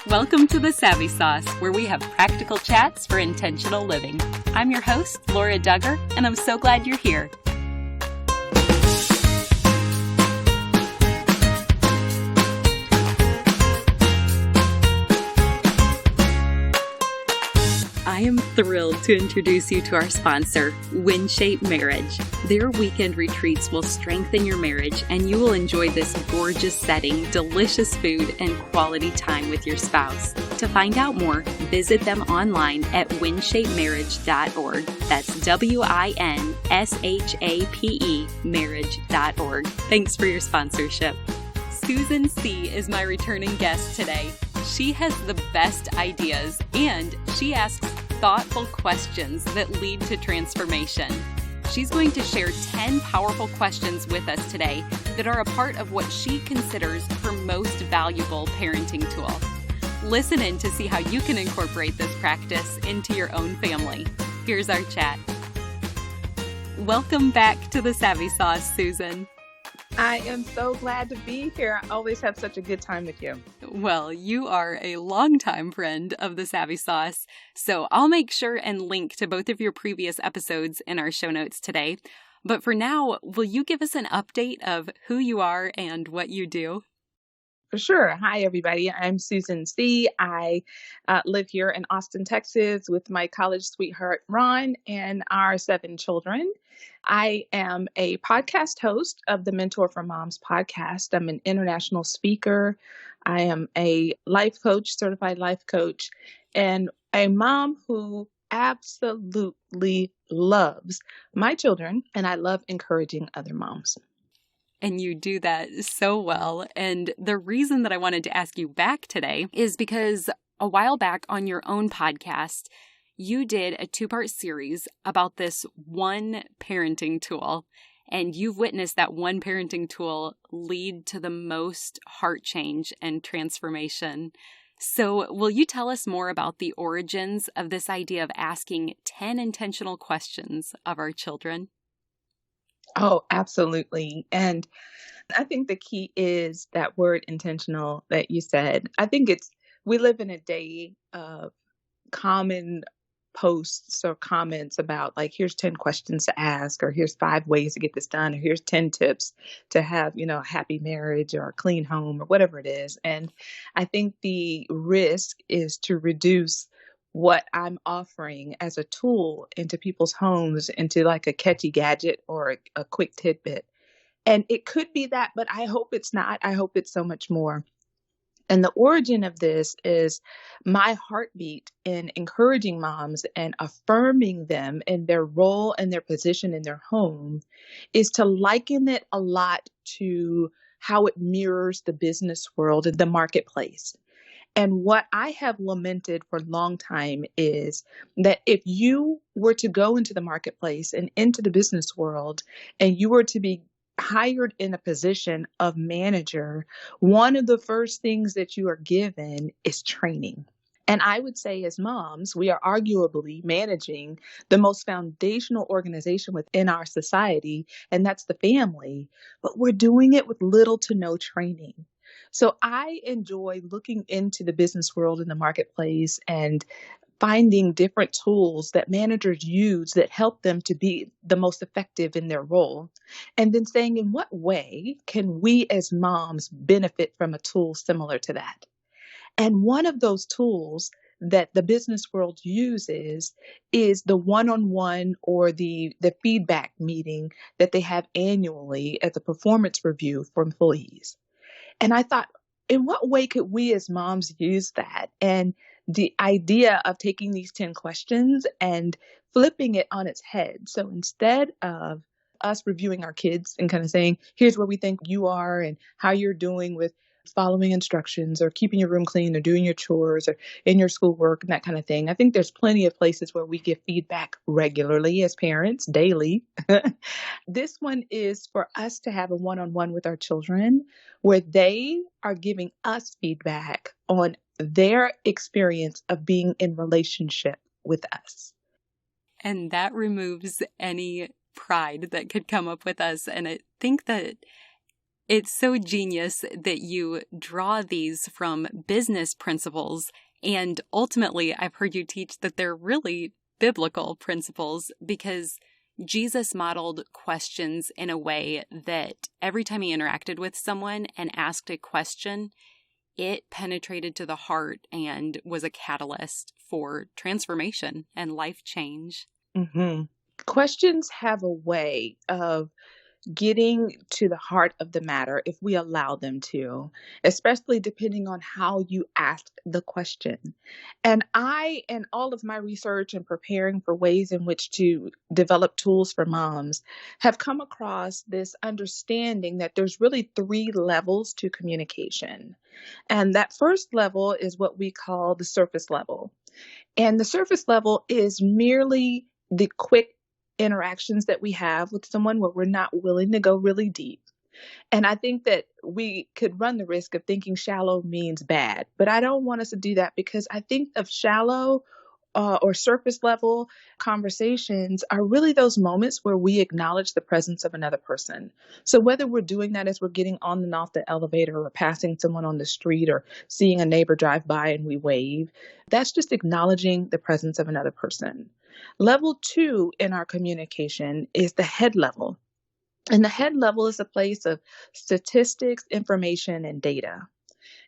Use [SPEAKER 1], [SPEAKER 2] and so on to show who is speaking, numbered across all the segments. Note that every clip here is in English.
[SPEAKER 1] Welcome to the Savvy Sauce, where we have practical chats for intentional living. I'm your host, Laura Duggar, and I'm so glad you're here. I am thrilled to introduce you to our sponsor, Shape Marriage. Their weekend retreats will strengthen your marriage, and you will enjoy this gorgeous setting, delicious food, and quality time with your spouse. To find out more, visit them online at winshapemarriage.org. That's WINSHAPE marriage.org. Thanks for your sponsorship. Susan Seay is my returning guest today. She has the best ideas, and she asks thoughtful questions that lead to transformation. She's going to share 10 powerful questions with us today that are a part of what she considers her most valuable parenting tool. Listen in to see how you can incorporate this practice into your own family. Here's our chat. Welcome back to the Savvy Sauce, Susan.
[SPEAKER 2] I am so glad to be here. I always have such a good time with you.
[SPEAKER 1] Well, you are a longtime friend of the Savvy Sauce, so I'll make sure and link to both of your previous episodes in our show notes today. But for now, will you give us an update of who you are and what you do?
[SPEAKER 2] For sure. Hi, everybody. I'm Susan Seay. I live here in Austin, Texas with my college sweetheart, Ron, and our 7 children. I am a podcast host of the Mentor for Moms podcast. I'm an international speaker. I am a life coach, certified life coach, and a mom who absolutely loves my children, and I love encouraging other moms.
[SPEAKER 1] And you do that so well. And the reason that I wanted to ask you back today is because a while back on your own podcast, you did a 2-part series about this one parenting tool. And you've witnessed that one parenting tool lead to the most heart change and transformation. So will you tell us more about the origins of this idea of asking 10 intentional questions of our children?
[SPEAKER 2] Oh, absolutely. And I think the key is that word intentional that you said. I think we live in a day of common posts or comments about like, here's 10 questions to ask, or here's 5 ways to get this done, or here's 10 tips to have, a happy marriage or a clean home or whatever it is. And I think the risk is to reduce what I'm offering as a tool into people's homes into like a catchy gadget or a quick tidbit. And it could be that, but I hope it's not. I hope it's so much more. And the origin of this is my heartbeat in encouraging moms and affirming them in their role and their position in their home is to liken it a lot to how it mirrors the business world and the marketplace. And what I have lamented for a long time is that if you were to go into the marketplace and into the business world and you were to be hired in a position of manager, one of the first things that you are given is training. And I would say as moms, we are arguably managing the most foundational organization within our society, and that's the family, but we're doing it with little to no training. So I enjoy looking into the business world and the marketplace and finding different tools that managers use that help them to be the most effective in their role. And then saying, in what way can we as moms benefit from a tool similar to that? And one of those tools that the business world uses is the one-on-one or the feedback meeting that they have annually as a performance review for employees. And I thought, in what way could we as moms use that? And the idea of taking these 10 questions and flipping it on its head. So instead of us reviewing our kids and kind of saying, here's where we think you are and how you're doing with following instructions or keeping your room clean or doing your chores or in your schoolwork and that kind of thing. I think there's plenty of places where we give feedback regularly as parents, daily. This one is for us to have a one-on-one with our children where they are giving us feedback on their experience of being in relationship with us.
[SPEAKER 1] And that removes any pride that could come up with us. And I think that It's so genius that you draw these from business principles. And ultimately, I've heard you teach that they're really biblical principles because Jesus modeled questions in a way that every time he interacted with someone and asked a question, it penetrated to the heart and was a catalyst for transformation and life change.
[SPEAKER 2] Hmm. Questions have a way of getting to the heart of the matter if we allow them to, especially depending on how you ask the question. And I, in all of my research and preparing for ways in which to develop tools for moms, have come across this understanding that there's really three levels to communication. And that first level is what we call the surface level. And the surface level is merely the quick interactions that we have with someone where we're not willing to go really deep. And I think that we could run the risk of thinking shallow means bad, but I don't want us to do that because I think of shallow or surface level conversations are really those moments where we acknowledge the presence of another person. So whether we're doing that as we're getting on and off the elevator or passing someone on the street or seeing a neighbor drive by and we wave, that's just acknowledging the presence of another person. Level two in our communication is the head level. And the head level is a place of statistics, information, and data.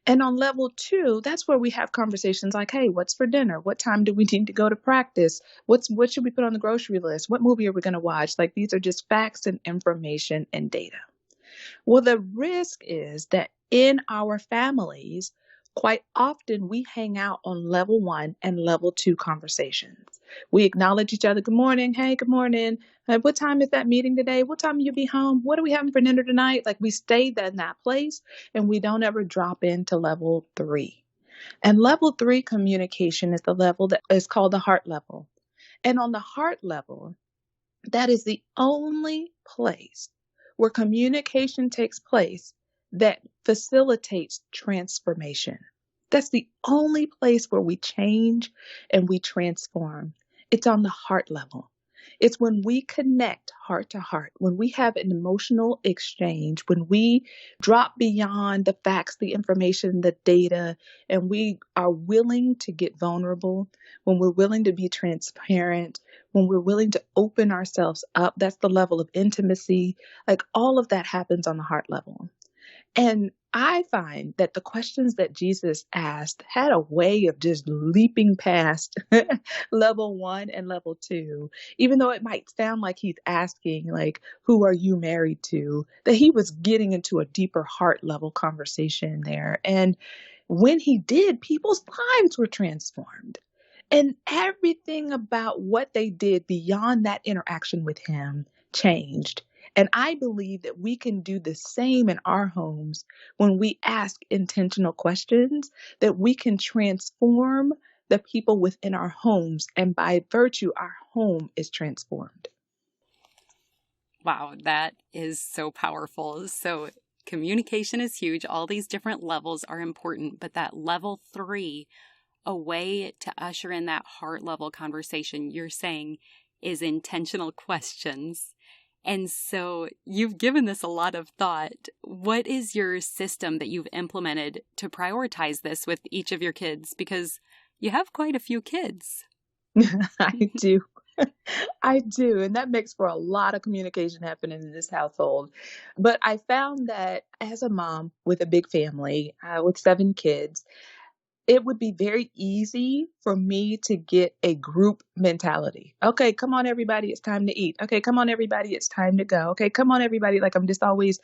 [SPEAKER 2] And on level two, that's where we have conversations like, hey, what's for dinner? What time do we need to go to practice? What should we put on the grocery list? What movie are we going to watch? Like these are just facts and information and data. Well, the risk is that in our families, quite often we hang out on level one and level two conversations. We acknowledge each other. Good morning. Hey, good morning. What time is that meeting today? What time will you be home? What are we having for dinner tonight? Like we stay in that place and we don't ever drop into level three. And level three communication is the level that is called the heart level. And on the heart level, that is the only place where communication takes place that facilitates transformation. That's the only place where we change and we transform. It's on the heart level. It's when we connect heart to heart, when we have an emotional exchange, when we drop beyond the facts, the information, the data, and we are willing to get vulnerable, when we're willing to be transparent, when we're willing to open ourselves up. That's the level of intimacy. Like all of that happens on the heart level. And I find that the questions that Jesus asked had a way of just leaping past level one and level two, even though it might sound like he's asking, like, who are you married to? That he was getting into a deeper heart level conversation there. And when he did, people's lives were transformed. And everything about what they did beyond that interaction with him changed. And I believe that we can do the same in our homes when we ask intentional questions, that we can transform the people within our homes. And by virtue, our home is transformed.
[SPEAKER 1] Wow, that is so powerful. So communication is huge. All these different levels are important, but that level three, a way to usher in that heart level conversation, you're saying, is intentional questions. And so you've given this a lot of thought. What is your system that you've implemented to prioritize this with each of your kids? Because you have quite a few kids.
[SPEAKER 2] I do. I do. And that makes for a lot of communication happening in this household. But I found that as a mom with a big family, with 7 kids, it would be very easy for me to get a group mentality. Okay, come on, everybody, it's time to eat. Okay, come on, everybody, it's time to go. Okay, come on, everybody. Like I'm just always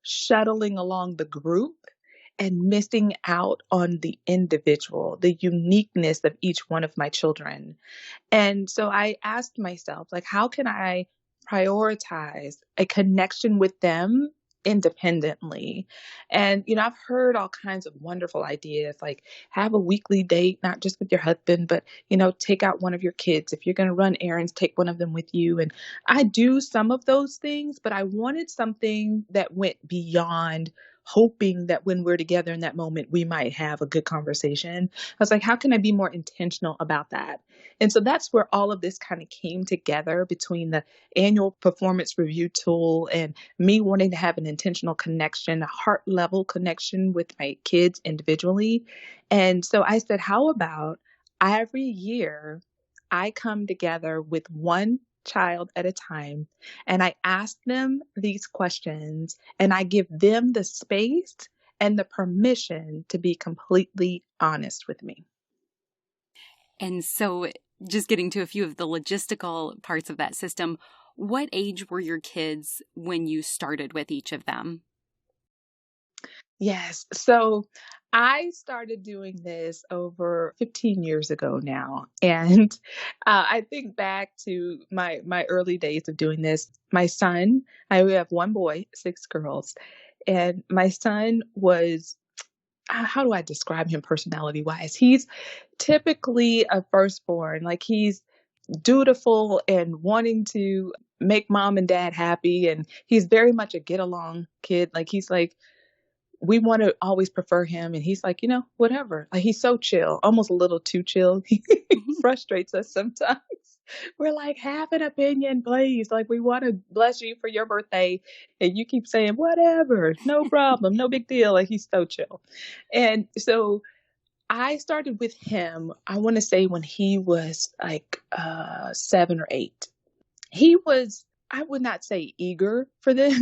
[SPEAKER 2] shuttling along the group and missing out on the individual, the uniqueness of each one of my children. And so I asked myself, like, how can I prioritize a connection with them independently? And, I've heard all kinds of wonderful ideas, like have a weekly date, not just with your husband, but, take out one of your kids. If you're going to run errands, take one of them with you. And I do some of those things, but I wanted something that went beyond hoping that when we're together in that moment, we might have a good conversation. I was like, how can I be more intentional about that? And so that's where all of this kind of came together between the annual performance review tool and me wanting to have an intentional connection, a heart level connection with my kids individually. And so I said, how about every year I come together with one child at a time and I ask them these questions and I give them the space and the permission to be completely honest with me.
[SPEAKER 1] And so, just getting to a few of the logistical parts of that system, what age were your kids when you started with each of them?
[SPEAKER 2] Yes. So I started doing this over 15 years ago now. And I think back to my early days of doing this. My son, I have one boy, six girls. And my son was, how do I describe him personality wise? He's typically a firstborn. Like he's dutiful and wanting to make mom and dad happy. And he's very much a get along kid. Like he's like, we want to always prefer him. And he's like, whatever. Like he's so chill, almost a little too chill. He frustrates us sometimes. We're like, have an opinion, please. Like we want to bless you for your birthday. And you keep saying, whatever, no problem, no big deal. Like he's so chill. And so I started with him, I want to say when he was like 7 or 8. He was, I would not say eager for this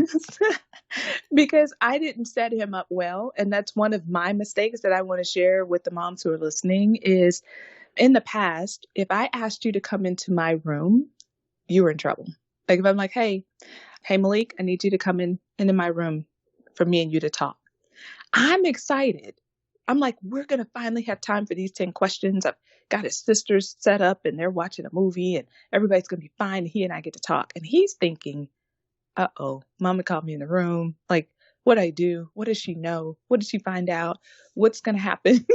[SPEAKER 2] because I didn't set him up well. And that's one of my mistakes that I want to share with the moms who are listening is in the past, if I asked you to come into my room, you were in trouble. Like if I'm like, hey, Malik, I need you to come into my room for me and you to talk. I'm excited. I'm like, we're going to finally have time for these 10 questions. I've got his sisters set up and they're watching a movie and everybody's going to be fine. He and I get to talk. And he's thinking, uh-oh, mama called me in the room. Like, what'd I do? What does she know? What did she find out? What's going to happen?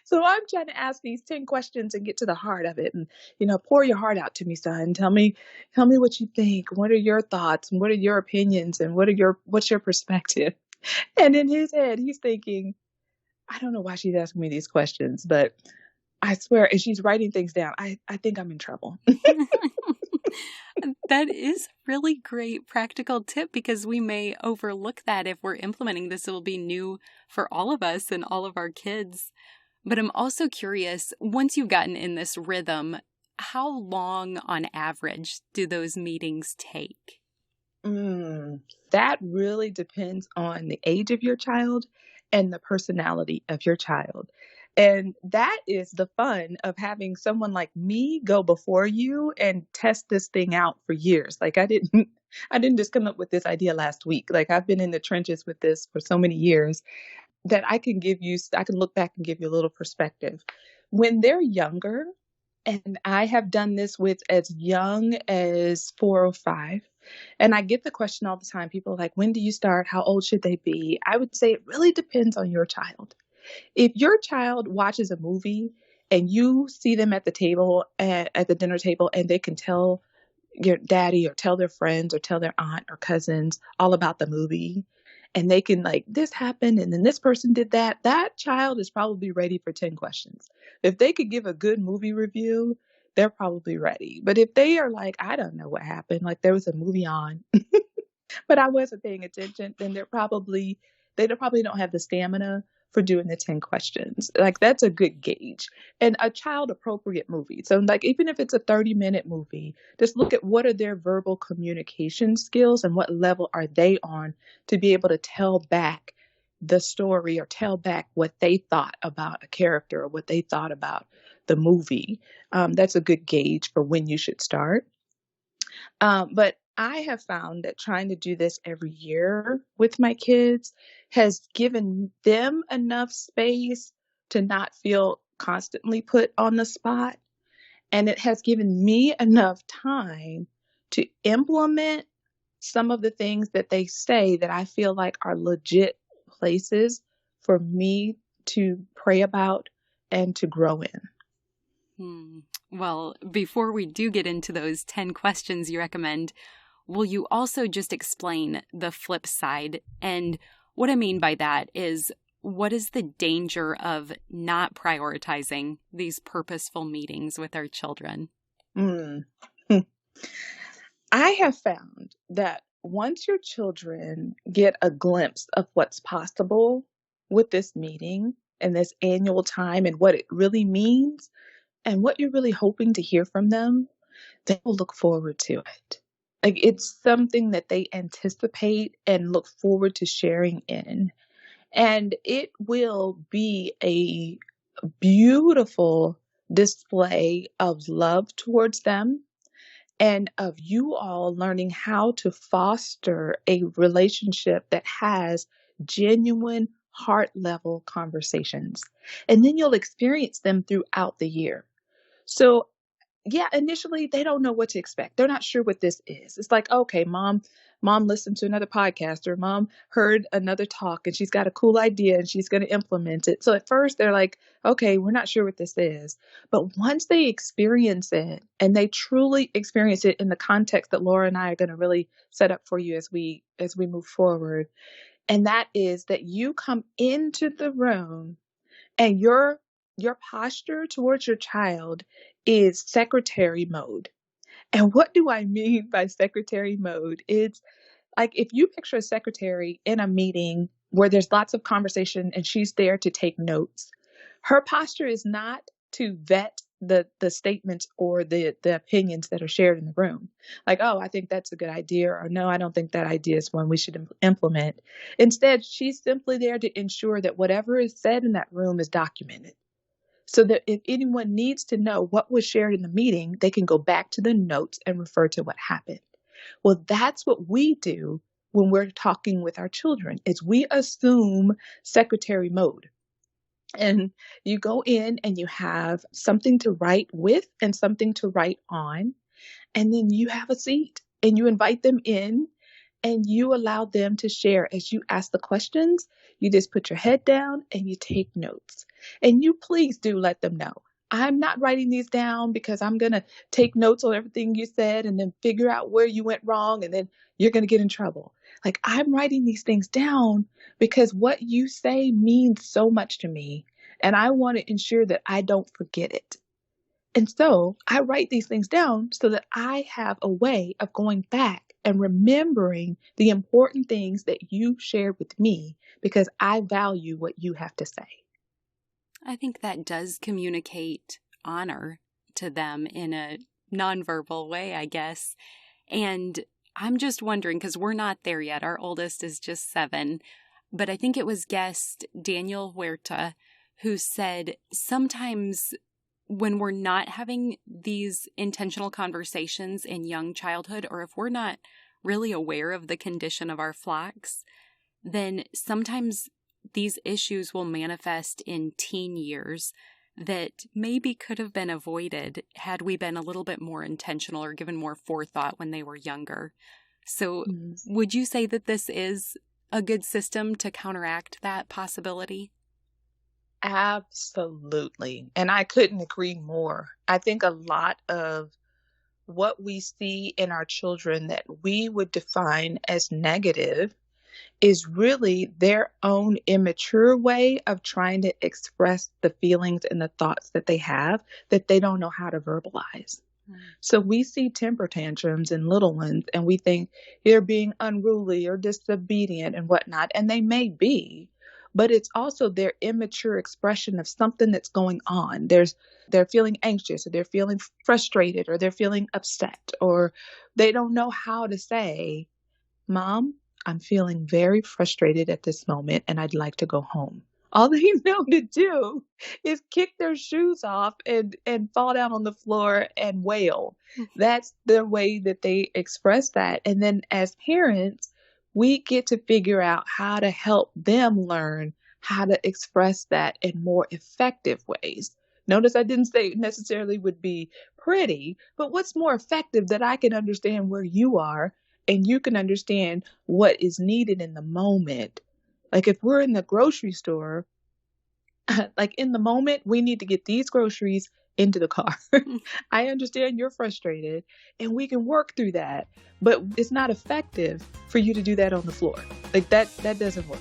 [SPEAKER 2] So I'm trying to ask these 10 questions and get to the heart of it. And, pour your heart out to me, son. Tell me what you think. What are your thoughts? And what are your opinions? And what's your perspective? And in his head, he's thinking, I don't know why she's asking me these questions, but I swear, and she's writing things down. I think I'm in trouble.
[SPEAKER 1] That is really great practical tip because we may overlook that if we're implementing this. It will be new for all of us and all of our kids. But I'm also curious, once you've gotten in this rhythm, how long on average do those meetings take?
[SPEAKER 2] That really depends on the age of your child and the personality of your child. And that is the fun of having someone like me go before you and test this thing out for years. Like I didn't just come up with this idea last week. Like I've been in the trenches with this for so many years that I can look back and give you a little perspective. When they're younger, and I have done this with as young as 4 or 5. And I get the question all the time. People are like, when do you start? How old should they be? I would say it really depends on your child. If your child watches a movie and you see them at the table, at the dinner table, and they can tell your daddy or tell their friends or tell their aunt or cousins all about the movie, and they can like, this happened and then this person did that, that child is probably ready for 10 questions. If they could give a good movie review, they're probably ready. But if they are like, I don't know what happened, like there was a movie on, but I wasn't paying attention, then they probably don't have the stamina for doing the 10 questions. Like that's a good gauge. And a child appropriate movie. So like even if it's a 30-minute movie, just look at what are their verbal communication skills and what level are they on to be able to tell back the story or tell back what they thought about a character or what they thought about the movie. That's a good gauge for when you should start. But I have found that trying to do this every year with my kids has given them enough space to not feel constantly put on the spot. And it has given me enough time to implement some of the things that they say that I feel like are legit places for me to pray about and to grow in.
[SPEAKER 1] Well, before we do get into those 10 questions you recommend, will you also just explain the flip side and what I mean by that is, what is the danger of not prioritizing these purposeful meetings with our children?
[SPEAKER 2] Mm. I have found that once your children get a glimpse of what's possible with this meeting and this annual time and what it really means and what you're really hoping to hear from them, they will look forward to it. Like it's something that they anticipate and look forward to sharing in. And it will be a beautiful display of love towards them and of you all learning how to foster a relationship that has genuine heart level conversations. And then you'll experience them throughout the year. So yeah, initially they don't know what to expect. They're not sure what this is. It's like, okay, mom listened to another podcast or mom heard another talk and she's got a cool idea and she's going to implement it. So at first they're like, okay, we're not sure what this is. But once they experience it and they truly experience it in the context that Laura and I are going to really set up for you as we move forward, and that is that you come into the room and your posture towards your child is secretary mode. And what do I mean by secretary mode? It's like if you picture a secretary in a meeting where there's lots of conversation and she's there to take notes, her posture is not to vet the statements or the opinions that are shared in the room. Like, oh, I think that's a good idea, or no, I don't think that idea is one we should implement. Instead, she's simply there to ensure that whatever is said in that room is documented, so that if anyone needs to know what was shared in the meeting, they can go back to the notes and refer to what happened. Well, that's what we do when we're talking with our children, is we assume secretary mode. And you go in and you have something to write with and something to write on. And then you have a seat and you invite them in and you allow them to share. As you ask the questions, you just put your head down and you take notes. And you please do let them know, I'm not writing these down because I'm going to take notes on everything you said and then figure out where you went wrong and then you're going to get in trouble. Like, I'm writing these things down because what you say means so much to me. And I want to ensure that I don't forget it. And so I write these things down so that I have a way of going back and remembering the important things that you shared with me because I value what you have to say.
[SPEAKER 1] I think that does communicate honor to them in a nonverbal way, I guess. And I'm just wondering, because we're not there yet. Our oldest is just 7. But I think it was guest Daniel Huerta who said sometimes when we're not having these intentional conversations in young childhood, or if we're not really aware of the condition of our flocks, then sometimes these issues will manifest in teen years that maybe could have been avoided had we been a little bit more intentional or given more forethought when they were younger. So would you say that this is a good system to counteract that possibility?
[SPEAKER 2] Absolutely. And I couldn't agree more. I think a lot of what we see in our children that we would define as negative is really their own immature way of trying to express the feelings and the thoughts that they have that they don't know how to verbalize. So we see temper tantrums in little ones and we think they're being unruly or disobedient and whatnot, and they may be, but it's also their immature expression of something that's going on. They're feeling anxious or they're feeling frustrated or they're feeling upset or they don't know how to say, Mom, I'm feeling very frustrated at this moment and I'd like to go home. All they know to do is kick their shoes off and fall down on the floor and wail. That's the way that they express that. And then as parents, we get to figure out how to help them learn how to express that in more effective ways. Notice I didn't say it necessarily would be pretty, but what's more effective that I can understand where you are and you can understand what is needed in the moment. Like if we're in the grocery store, like in the moment, we need to get these groceries into the car. I understand you're frustrated and we can work through that, but it's not effective for you to do that on the floor. Like that doesn't work.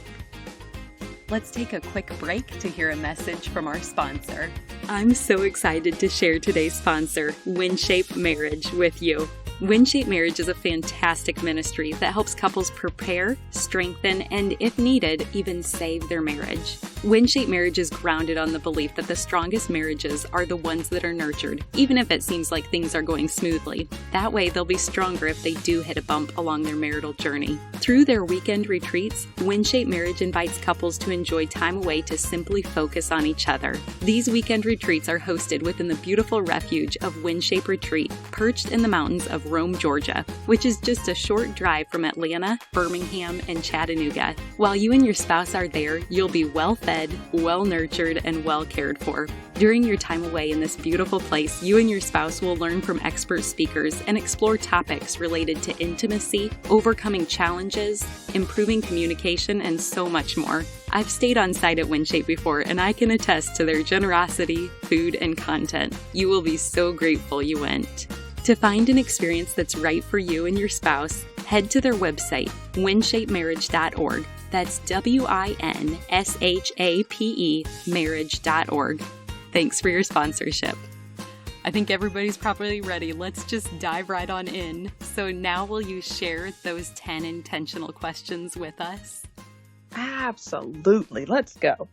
[SPEAKER 1] Let's take a quick break to hear a message from our sponsor. I'm so excited to share today's sponsor, WinShape Marriage, with you. WinShape Marriage is a fantastic ministry that helps couples prepare, strengthen, and if needed, even save their marriage. WinShape Marriage is grounded on the belief that the strongest marriages are the ones that are nurtured, even if it seems like things are going smoothly. That way, they'll be stronger if they do hit a bump along their marital journey. Through their weekend retreats, WinShape Marriage invites couples to enjoy time away to simply focus on each other. These weekend retreats are hosted within the beautiful refuge of WinShape Retreat, perched in the mountains of Rome, Georgia, which is just a short drive from Atlanta, Birmingham, and Chattanooga. While you and your spouse are there, you'll be well fed, well nurtured, and well cared for. During your time away in this beautiful place, you and your spouse will learn from expert speakers and explore topics related to intimacy, overcoming challenges, improving communication, and so much more. I've stayed on site at WinShape before, and I can attest to their generosity, food, and content. You will be so grateful you went. To find an experience that's right for you and your spouse, head to their website, winshapemarriage.org. That's WINSHAPE marriage.org. Thanks for your sponsorship. I think everybody's probably ready. Let's just dive right on in. So now will you share those 10 intentional questions with us?
[SPEAKER 2] Absolutely. Let's go.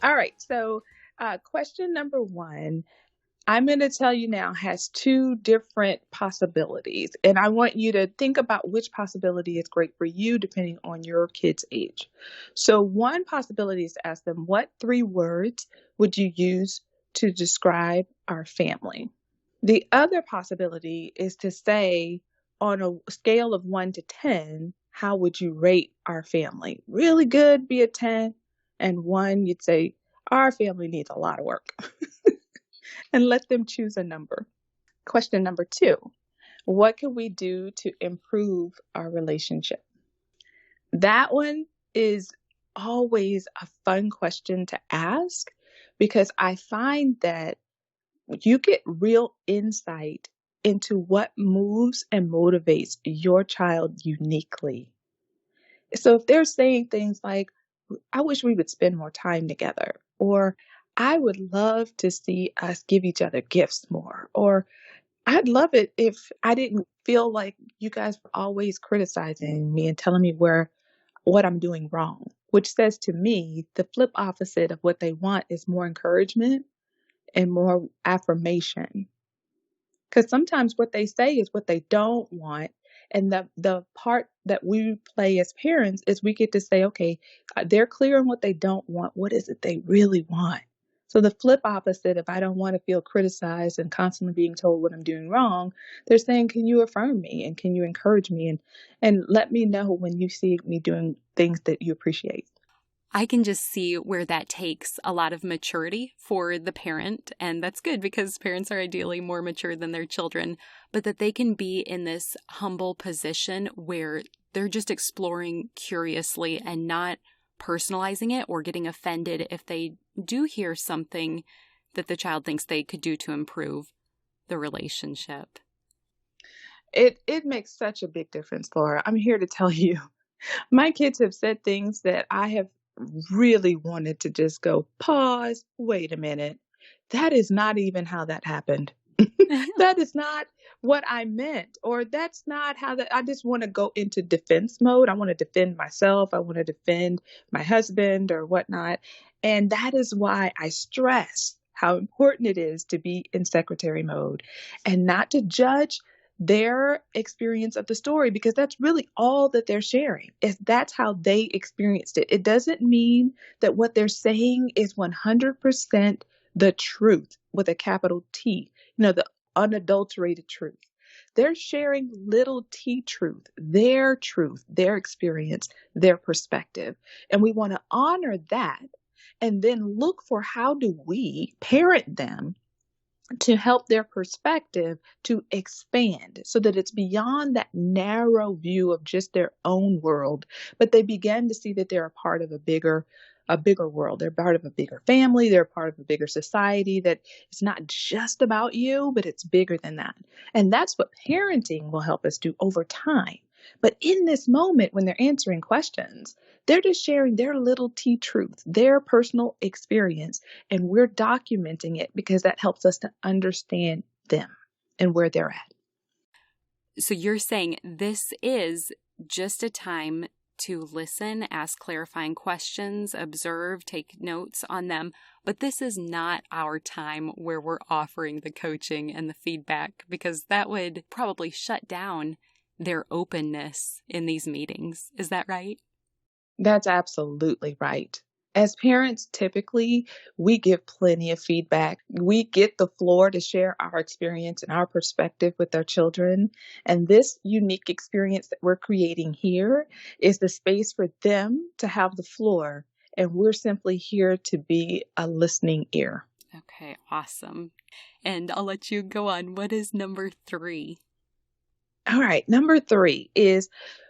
[SPEAKER 2] All right. So question number 1, I'm going to tell you now, has 2 different possibilities. And I want you to think about which possibility is great for you depending on your kid's age. So one possibility is to ask them, what 3 words would you use to describe our family? The other possibility is to say, on a scale of 1 to 10, how would you rate our family? Really good, be a 10. And 1, you'd say, our family needs a lot of work. And let them choose a number. Question number 2, what can we do to improve our relationship? That one is always a fun question to ask because I find that you get real insight into what moves and motivates your child uniquely. So if they're saying things like, I wish we would spend more time together, or I would love to see us give each other gifts more, or I'd love it if I didn't feel like you guys were always criticizing me and telling me what I'm doing wrong, which says to me, the flip opposite of what they want is more encouragement and more affirmation. Because sometimes what they say is what they don't want. And the part that we play as parents is we get to say, okay, they're clear on what they don't want. What is it they really want? So the flip opposite, if I don't want to feel criticized and constantly being told what I'm doing wrong, they're saying, can you affirm me and can you encourage me and let me know when you see me doing things that you appreciate?
[SPEAKER 1] I can just see where that takes a lot of maturity for the parent, and that's good because parents are ideally more mature than their children, but that they can be in this humble position where they're just exploring curiously and not personalizing it or getting offended if they do hear something that the child thinks they could do to improve the relationship.
[SPEAKER 2] It makes such a big difference, Laura. I'm here to tell you, my kids have said things that I have really wanted to just go, pause, wait a minute. That is not even how that happened. That is not what I meant, or that's not how that, I just want to go into defense mode. I want to defend myself. I want to defend my husband or whatnot. And that is why I stress how important it is to be in secretary mode and not to judge their experience of the story, because that's really all that they're sharing. Is that's how they experienced it. It doesn't mean that what they're saying is 100% the truth with a capital T, the unadulterated truth. They're sharing little t truth, their experience, their perspective. And we want to honor that and then look for how do we parent them to help their perspective to expand so that it's beyond that narrow view of just their own world, but they begin to see that they're a part of a bigger world. They're part of a bigger family. They're part of a bigger society, that it's not just about you, but it's bigger than that. And that's what parenting will help us do over time. But in this moment, when they're answering questions, they're just sharing their little T truth, their personal experience, and we're documenting it because that helps us to understand them and where they're at.
[SPEAKER 1] So you're saying this is just a time to listen, ask clarifying questions, observe, take notes on them. But this is not our time where we're offering the coaching and the feedback, because that would probably shut down their openness in these meetings. Is that right?
[SPEAKER 2] That's absolutely right. As parents, typically, we give plenty of feedback. We get the floor to share our experience and our perspective with our children. And this unique experience that we're creating here is the space for them to have the floor. And we're simply here to be a listening ear.
[SPEAKER 1] Okay, awesome. And I'll let you go on. What is number 3?
[SPEAKER 2] All right, number 3 is,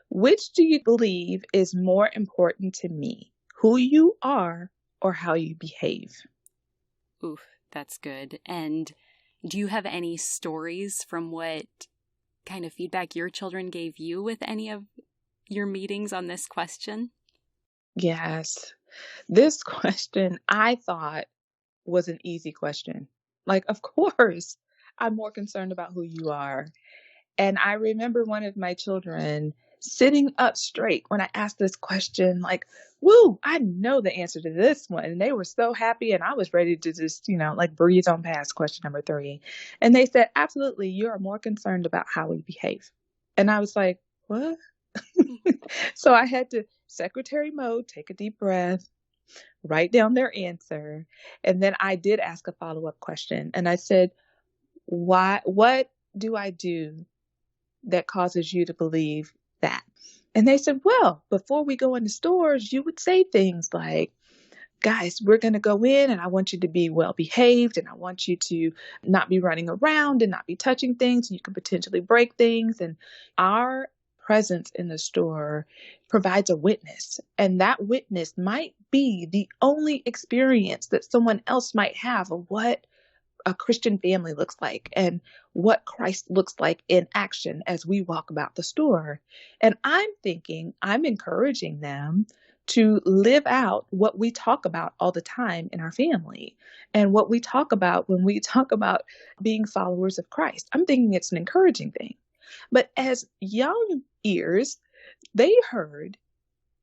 [SPEAKER 2] which do you believe is more important to me, who you are or how you behave?
[SPEAKER 1] Ooh, that's good. And do you have any stories from what kind of feedback your children gave you with any of your meetings on this question?
[SPEAKER 2] Yes, this question I thought was an easy question. Like, of course, I'm more concerned about who you are. And I remember one of my children sitting up straight when I asked this question, like, woo, I know the answer to this one. And they were so happy. And I was ready to just, like breeze on past question number 3. And they said, absolutely, you are more concerned about how we behave. And I was like, what? So I had to secretary mode, take a deep breath, write down their answer. And then I did ask a follow-up question. And I said, what do I do that causes you to believe that? And they said, well, before we go into stores, you would say things like, guys, we're going to go in and I want you to be well behaved and I want you to not be running around and not be touching things. You can potentially break things. And our presence in the store provides a witness. And that witness might be the only experience that someone else might have of what a Christian family looks like and what Christ looks like in action as we walk about the store. And I'm encouraging them to live out what we talk about all the time in our family and what we talk about when we talk about being followers of Christ. I'm thinking it's an encouraging thing. But as young ears, they heard,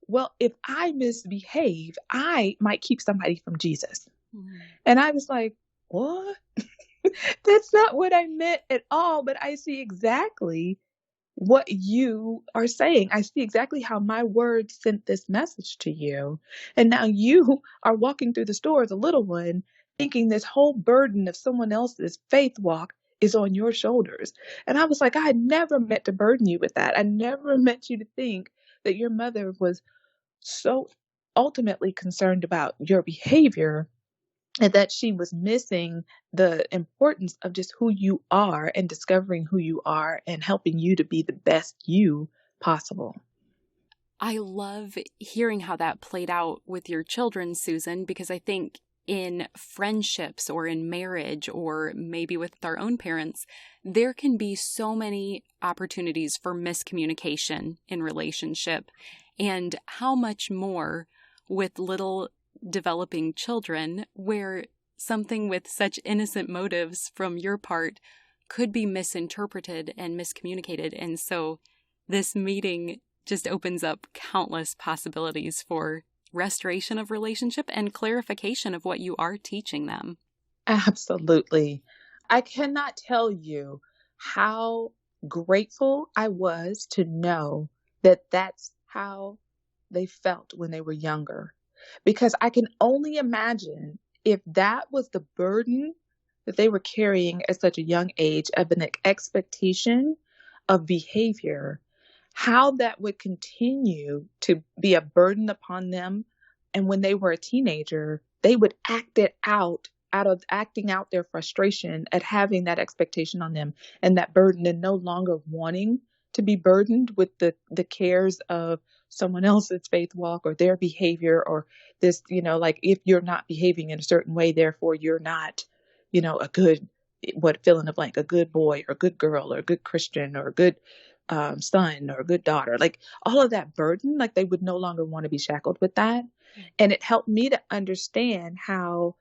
[SPEAKER 2] well, if I misbehave, I might keep somebody from Jesus. Mm-hmm. And I was like, what? That's not what I meant at all, but I see exactly what you are saying. I see exactly how my words sent this message to you. And now you are walking through the store as a little one, thinking this whole burden of someone else's faith walk is on your shoulders. And I was like, I never meant to burden you with that. I never meant you to think that your mother was so ultimately concerned about your behavior and that she was missing the importance of just who you are and discovering who you are and helping you to be the best you possible.
[SPEAKER 1] I love hearing how that played out with your children, Susan, because I think in friendships or in marriage or maybe with our own parents, there can be so many opportunities for miscommunication in relationship. And how much more with little developing children, where something with such innocent motives from your part could be misinterpreted and miscommunicated. And so this meeting just opens up countless possibilities for restoration of relationship and clarification of what you are teaching them.
[SPEAKER 2] Absolutely. I cannot tell you how grateful I was to know that that's how they felt when they were younger. Because I can only imagine if that was the burden that they were carrying at such a young age of an expectation of behavior, how that would continue to be a burden upon them. And when they were a teenager, they would act it out of acting out their frustration at having that expectation on them and that burden, and no longer wanting to be burdened with the cares of someone else's faith walk or their behavior, or this, like, if you're not behaving in a certain way, therefore you're not, a good, fill in the blank, a good boy or good girl or a good Christian or a good son or a good daughter, like all of that burden, like they would no longer want to be shackled with that. And it helped me to understand how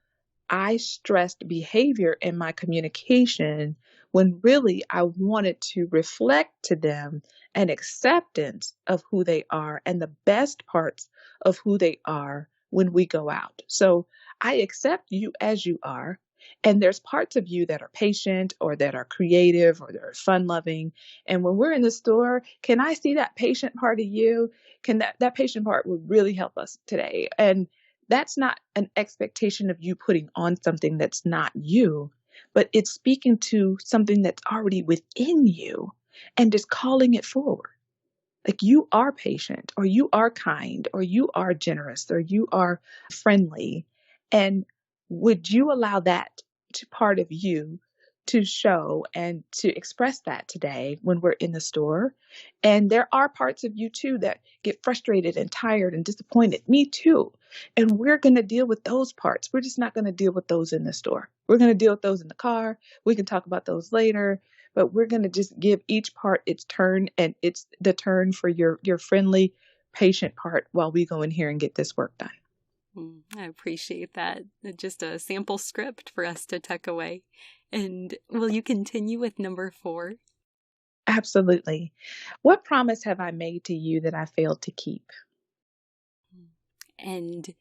[SPEAKER 2] I stressed behavior in my communication when really I wanted to reflect to them an acceptance of who they are and the best parts of who they are when we go out. So I accept you as you are. And there's parts of you that are patient or that are creative or that are fun loving. And when we're in the store, can I see that patient part of you? Can that patient part would really help us today? And that's not an expectation of you putting on something that's not you, but it's speaking to something that's already within you and just calling it forward. Like you are patient, or you are kind, or you are generous, or you are friendly. And would you allow that to part of you to show and to express that today when we're in the store? And there are parts of you too that get frustrated and tired and disappointed. Me too. And we're going to deal with those parts. We're just not going to deal with those in the store. We're going to deal with those in the car. We can talk about those later, but we're going to just give each part its turn, and it's the turn for your friendly, patient part while we go in here and get this work done.
[SPEAKER 1] I appreciate that. Just a sample script for us to tuck away. And will you continue with number 4?
[SPEAKER 2] Absolutely. What promise have I made to you that I failed to keep?
[SPEAKER 1] And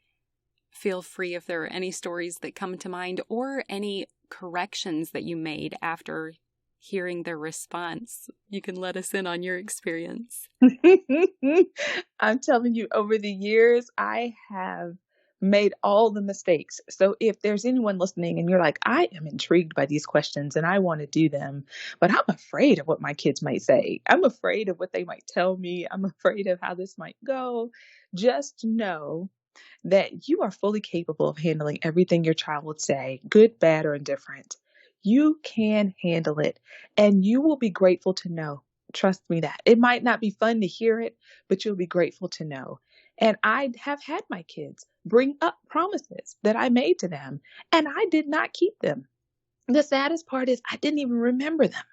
[SPEAKER 1] feel free if there are any stories that come to mind or any corrections that you made after hearing their response. You can let us in on your experience.
[SPEAKER 2] I'm telling you, over the years, I have made all the mistakes. So if there's anyone listening and you're like, I am intrigued by these questions and I want to do them, but I'm afraid of what my kids might say. I'm afraid of what they might tell me. I'm afraid of how this might go. Just know that you are fully capable of handling everything your child would say, good, bad, or indifferent. You can handle it, and you will be grateful to know. Trust me that. It might not be fun to hear it, but you'll be grateful to know. And I have had my kids bring up promises that I made to them, and I did not keep them. The saddest part is I didn't even remember them.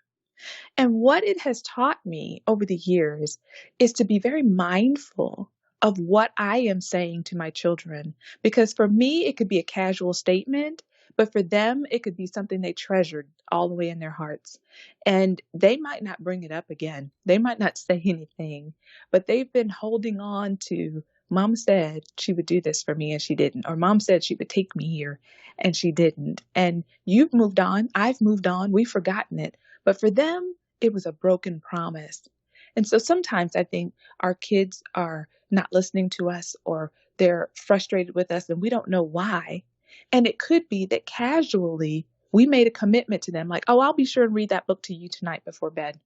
[SPEAKER 2] And what it has taught me over the years is to be very mindful of what I am saying to my children. Because for me, it could be a casual statement, but for them, it could be something they treasured all the way in their hearts. And they might not bring it up again. They might not say anything, but they've been holding on to, Mom said she would do this for me and she didn't. Or Mom said she would take me here and she didn't. And you've moved on. I've moved on. We've forgotten it. But for them, it was a broken promise. And so sometimes I think our kids are not listening to us, or they're frustrated with us and we don't know why. And it could be that casually we made a commitment to them, like, oh, I'll be sure and read that book to you tonight before bed.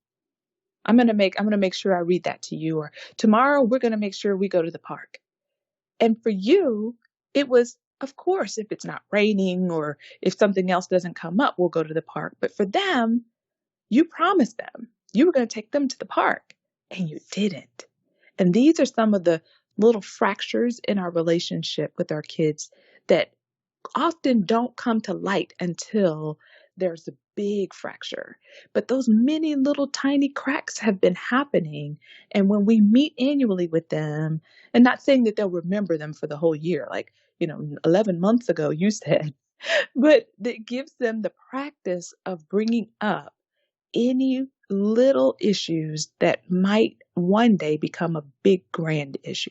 [SPEAKER 2] I'm going to make sure I read that to you. Or tomorrow we're going to make sure we go to the park. And for you, it was, of course, if it's not raining or if something else doesn't come up, we'll go to the park. But for them, you promised them you were going to take them to the park, and you didn't. And these are some of the little fractures in our relationship with our kids that often don't come to light until there's a big fracture. But those many little tiny cracks have been happening. And when we meet annually with them, and not saying that they'll remember them for the whole year, like, 11 months ago, you said, but that gives them the practice of bringing up any little issues that might one day become a big grand issue.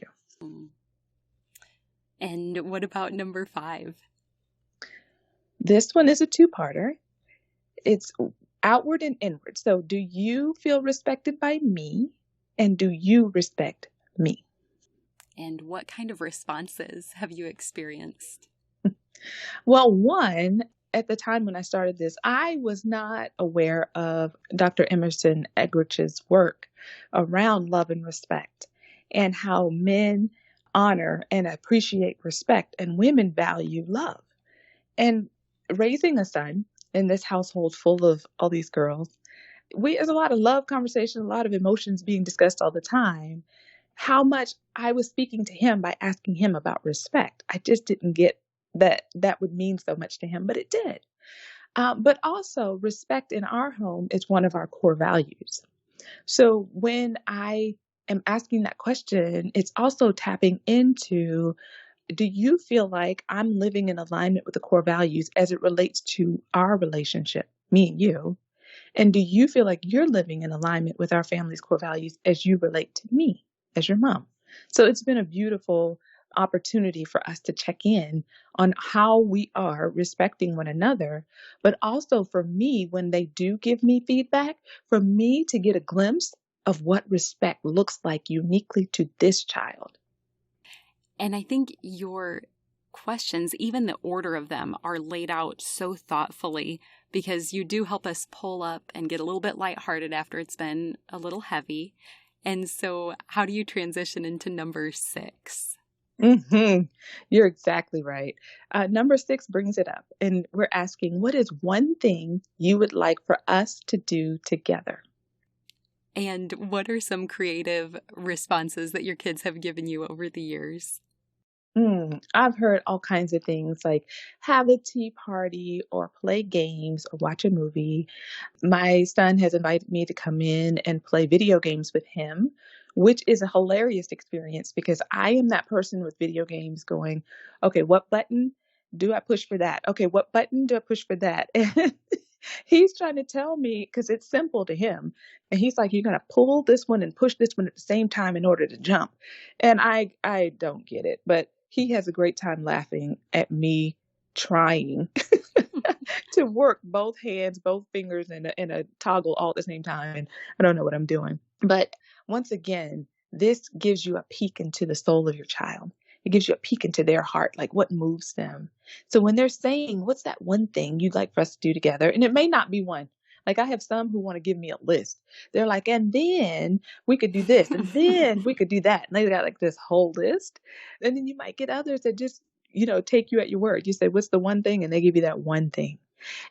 [SPEAKER 1] And what about number 5?
[SPEAKER 2] This one is a two-parter. It's outward and inward. So do you feel respected by me? And do you respect me?
[SPEAKER 1] And what kind of responses have you experienced?
[SPEAKER 2] Well, one, at the time when I started this, I was not aware of Dr. Emerson Eggerich's work around love and respect, and how men honor and appreciate respect and women value love. And raising a son in this household full of all these girls, there's a lot of love conversation, a lot of emotions being discussed all the time. How much I was speaking to him by asking him about respect. I just didn't get that would mean so much to him, but it did. But also, respect in our home is one of our core values. So when I am asking that question, it's also tapping into, do you feel like I'm living in alignment with the core values as it relates to our relationship, me and you? And do you feel like you're living in alignment with our family's core values as you relate to me as your mom? So it's been a beautiful opportunity for us to check in on how we are respecting one another, but also for me, when they do give me feedback, for me to get a glimpse of what respect looks like uniquely to this child.
[SPEAKER 1] And I think your questions, even the order of them, are laid out so thoughtfully because you do help us pull up and get a little bit lighthearted after it's been a little heavy. And so, how do you transition into number 6?
[SPEAKER 2] You're exactly right. Number 6 brings it up, and we're asking, what is one thing you would like for us to do together?
[SPEAKER 1] And what are some creative responses that your kids have given you over the years?
[SPEAKER 2] I've heard all kinds of things like have a tea party or play games or watch a movie. My son has invited me to come in and play video games with him, which is a hilarious experience because I am that person with video games going, okay, what button do I push for that? Okay, what button do I push for that? And he's trying to tell me because it's simple to him. And he's like, you're going to pull this one and push this one at the same time in order to jump. And I don't get it, but he has a great time laughing at me trying to work both hands, both fingers in a toggle all at the same time. And I don't know what I'm doing. But once again, this gives you a peek into the soul of your child. It gives you a peek into their heart, like what moves them. So when they're saying, what's that one thing you'd like for us to do together? And it may not be one. Like I have some who want to give me a list. They're like, and then we could do this, and then we could do that. And they got like this whole list. And then you might get others that just, take you at your word. You say, what's the one thing? And they give you that one thing.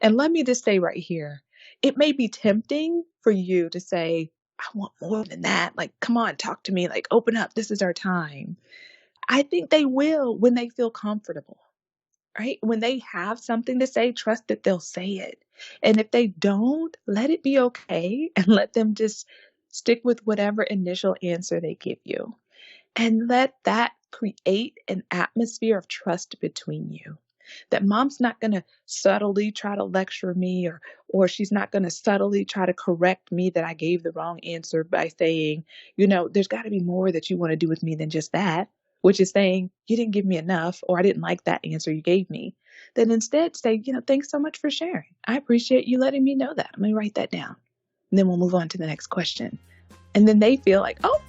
[SPEAKER 2] And let me just say right here, it may be tempting for you to say, I want more than that. Like, come on, talk to me. Like, open up. This is our time. I think they will when they feel comfortable, right? When they have something to say, trust that they'll say it. And if they don't, let it be okay and let them just stick with whatever initial answer they give you. And let that create an atmosphere of trust between you. That mom's not going to subtly try to lecture me or she's not going to subtly try to correct me that I gave the wrong answer by saying, there's got to be more that you want to do with me than just that, which is saying you didn't give me enough or I didn't like that answer you gave me. Then instead say, thanks so much for sharing. I appreciate you letting me know that. I'm going to write that down. And then we'll move on to the next question. And then they feel like, oh,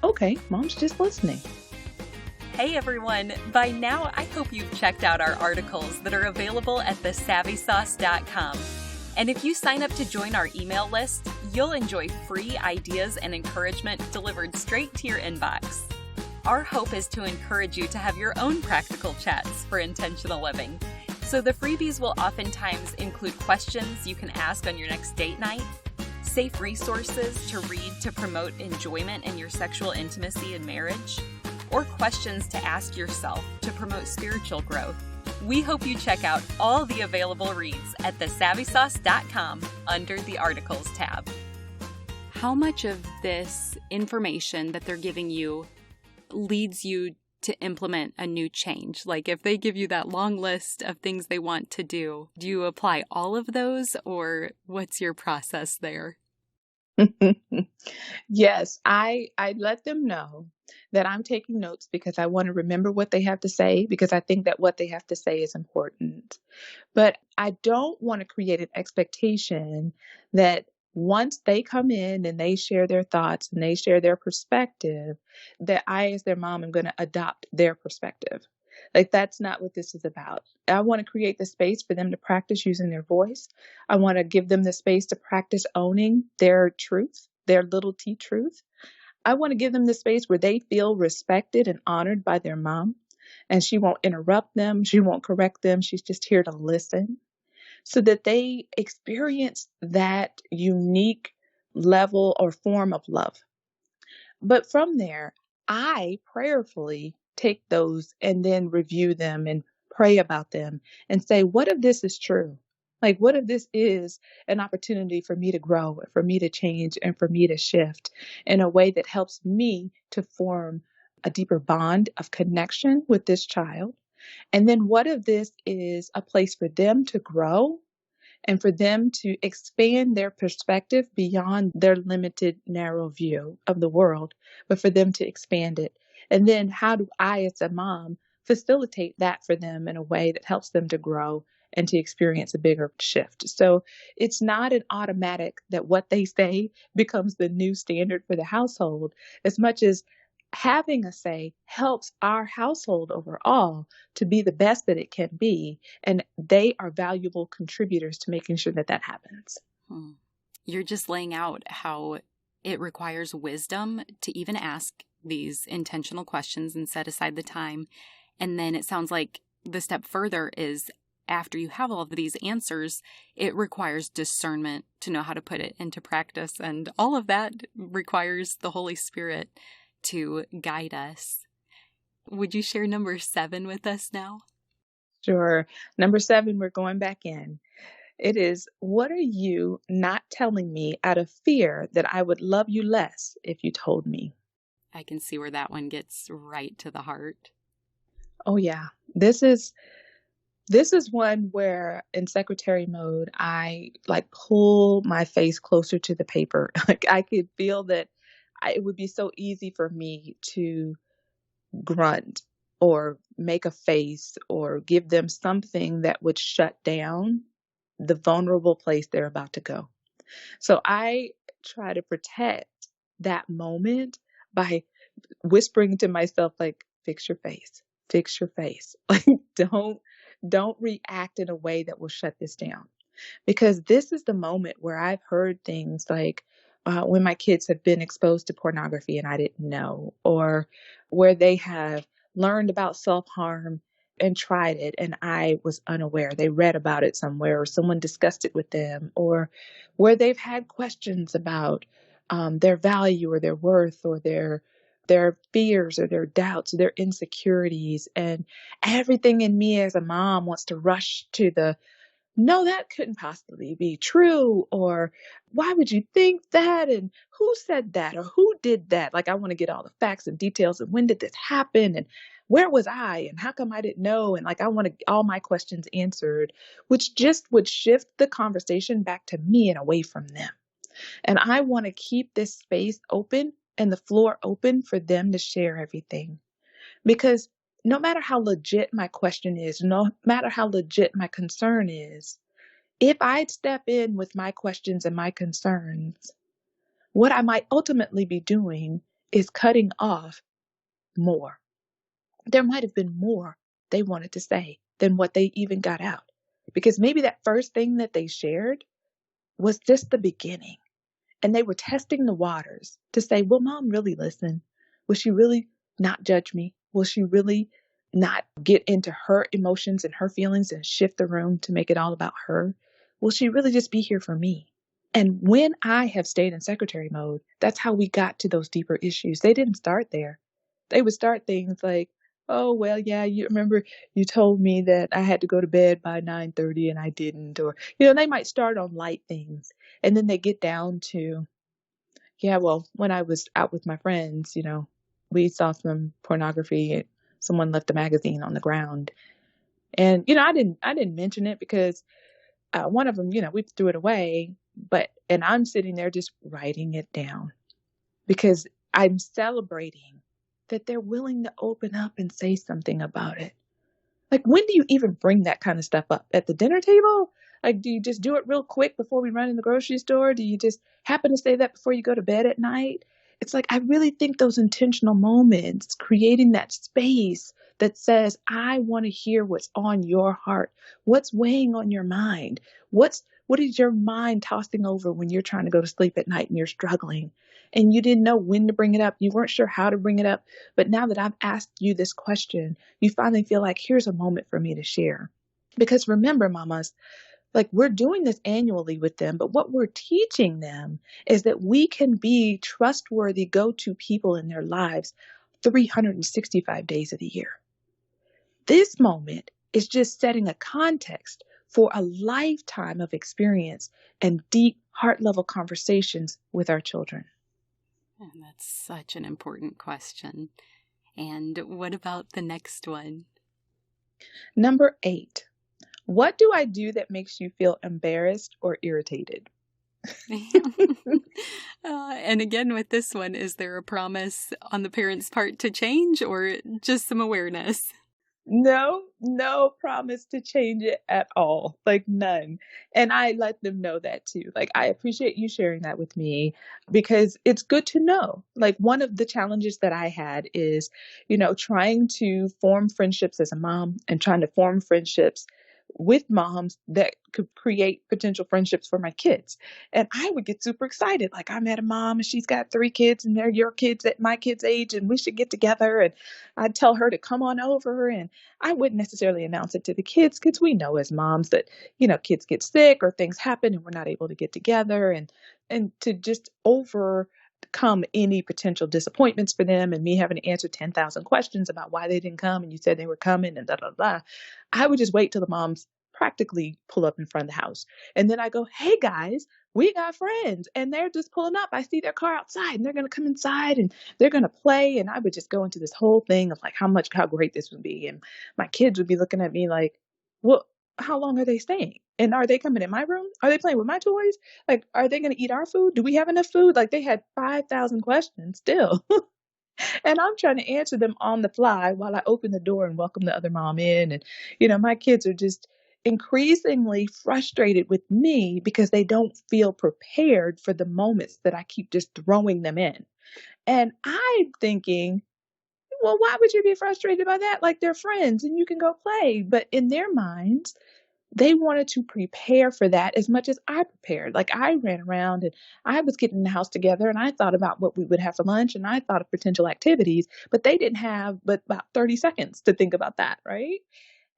[SPEAKER 2] okay, mom's just listening.
[SPEAKER 1] Hey everyone! By now, I hope you've checked out our articles that are available at thesavvysauce.com. And if you sign up to join our email list, you'll enjoy free ideas and encouragement delivered straight to your inbox. Our hope is to encourage you to have your own practical chats for intentional living. So the freebies will oftentimes include questions you can ask on your next date night, safe resources to read to promote enjoyment in your sexual intimacy and marriage, or questions to ask yourself to promote spiritual growth. We hope you check out all the available reads at thesavvysauce.com under the Articles tab. How much of this information that they're giving you leads you to implement a new change? Like if they give you that long list of things they want to do you apply all of those or what's your process there?
[SPEAKER 2] Yes, I let them know that I'm taking notes because I want to remember what they have to say because I think that what they have to say is important. But I don't want to create an expectation that once they come in and they share their thoughts and they share their perspective, that I, as their mom, am going to adopt their perspective. Like, that's not what this is about. I want to create the space for them to practice using their voice. I want to give them the space to practice owning their truth, their little T truth. I want to give them the space where they feel respected and honored by their mom. And she won't interrupt them. She won't correct them. She's just here to listen so that they experience that unique level or form of love. But from there, I prayerfully take those and then review them and pray about them and say, what if this is true? Like, what if this is an opportunity for me to grow, for me to change, and for me to shift in a way that helps me to form a deeper bond of connection with this child? And then what if this is a place for them to grow and for them to expand their perspective beyond their limited, narrow view of the world, but for them to expand it? And then how do I, as a mom, facilitate that for them in a way that helps them to grow and to experience a bigger shift? So it's not an automatic that what they say becomes the new standard for the household, as much as having a say helps our household overall to be the best that it can be. And they are valuable contributors to making sure that that happens.
[SPEAKER 1] You're just laying out how it requires wisdom to even ask these intentional questions and set aside the time. And then it sounds like the step further is after you have all of these answers, it requires discernment to know how to put it into practice. And all of that requires the Holy Spirit to guide us. Would you share number 7 with us now?
[SPEAKER 2] Sure. Number 7, we're going back in. It is, what are you not telling me out of fear that I would love you less if you told me?
[SPEAKER 1] I can see where that one gets right to the heart.
[SPEAKER 2] Oh yeah. This is one where in secretary mode, I like pull my face closer to the paper. Like I could feel that it would be so easy for me to grunt or make a face or give them something that would shut down the vulnerable place they're about to go. So I try to protect that moment by whispering to myself, like, fix your face. Like, don't react in a way that will shut this down. Because this is the moment where I've heard things like when my kids have been exposed to pornography and I didn't know, or where they have learned about self-harm and tried it and I was unaware. They read about it somewhere or someone discussed it with them, or where they've had questions about their value or their worth or their fears or their doubts, their insecurities. And everything in me as a mom wants to rush to the, no, that couldn't possibly be true. Or why would you think that? And who said that? Or who did that? Like, I want to get all the facts and details. And when did this happen? And where was I? And how come I didn't know? And like, I want to all my questions answered, which just would shift the conversation back to me and away from them. And I want to keep this space open and the floor open for them to share everything. Because no matter how legit my question is, no matter how legit my concern is, if I step in with my questions and my concerns, what I might ultimately be doing is cutting off more. There might have been more they wanted to say than what they even got out. Because maybe that first thing that they shared was just the beginning. And they were testing the waters to say, will mom really listen? Will she really not judge me? Will she really not get into her emotions and her feelings and shift the room to make it all about her? Will she really just be here for me? And when I have stayed in secretary mode, that's how we got to those deeper issues. They didn't start there. They would start things like, oh, well, yeah, you remember you told me that I had to go to bed by 9:30 and I didn't. Or, they might start on light things. And then they get down to, yeah, well, when I was out with my friends, we saw some pornography. Someone left the magazine on the ground. And, I didn't mention it because one of them, we threw it away. And I'm sitting there just writing it down because I'm celebrating that they're willing to open up and say something about it. Like, when do you even bring that kind of stuff up? At the dinner table? Like, do you just do it real quick before we run in the grocery store? Do you just happen to say that before you go to bed at night? It's like, I really think those intentional moments, creating that space that says, I want to hear what's on your heart. What's weighing on your mind? What is your mind tossing over when you're trying to go to sleep at night and you're struggling? And you didn't know when to bring it up. You weren't sure how to bring it up. But now that I've asked you this question, you finally feel like, here's a moment for me to share. Because remember, mamas, like, we're doing this annually with them, but what we're teaching them is that we can be trustworthy go-to people in their lives 365 days of the year. This moment is just setting a context for a lifetime of experience and deep heart level conversations with our children?
[SPEAKER 1] And that's such an important question. And what about the next one?
[SPEAKER 2] Number 8, what do I do that makes you feel embarrassed or irritated?
[SPEAKER 1] And again, with this one, is there a promise on the parent's part to change or just some awareness?
[SPEAKER 2] No promise to change it at all. Like none. And I let them know that too. Like I appreciate you sharing that with me because it's good to know. Like one of the challenges that I had is, trying to form friendships as a mom and trying to form friendships with moms that could create potential friendships for my kids. And I would get super excited. Like I met a mom and she's got 3 kids and they're your kids at my kids' age and we should get together. And I'd tell her to come on over, and I wouldn't necessarily announce it to the kids because we know as moms that, kids get sick or things happen and we're not able to get together, and to just overcome any potential disappointments for them and me having to answer 10,000 questions about why they didn't come and you said they were coming and da da da. I would just wait till the moms practically pull up in front of the house. And then I go, hey guys, we got friends and they're just pulling up. I see their car outside and they're going to come inside and they're going to play. And I would just go into this whole thing of like how great this would be. And my kids would be looking at me like, well, how long are they staying? And are they coming in my room? Are they playing with my toys? Like, are they going to eat our food? Do we have enough food? Like they had 5,000 questions still. And I'm trying to answer them on the fly while I open the door and welcome the other mom in. And, my kids are just increasingly frustrated with me because they don't feel prepared for the moments that I keep just throwing them in. And I'm thinking, well, why would you be frustrated by that? Like they're friends and you can go play. But in their minds, they wanted to prepare for that as much as I prepared. Like I ran around and I was getting the house together and I thought about what we would have for lunch and I thought of potential activities, but they didn't have but about 30 seconds to think about that, right?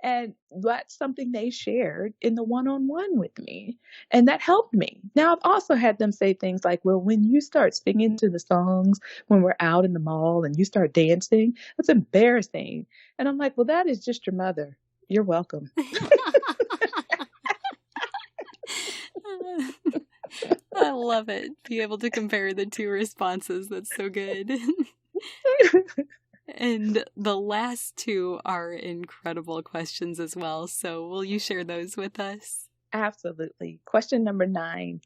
[SPEAKER 2] And that's something they shared in the one-on-one with me. And that helped me. Now, I've also had them say things like, well, when you start singing to the songs, when we're out in the mall and you start dancing, that's embarrassing. And I'm like, well, that is just your mother. You're welcome.
[SPEAKER 1] I love it. Be able to compare the two responses. That's so good. And the last two are incredible questions as well. So will you share those with us?
[SPEAKER 2] Absolutely. Question number 9.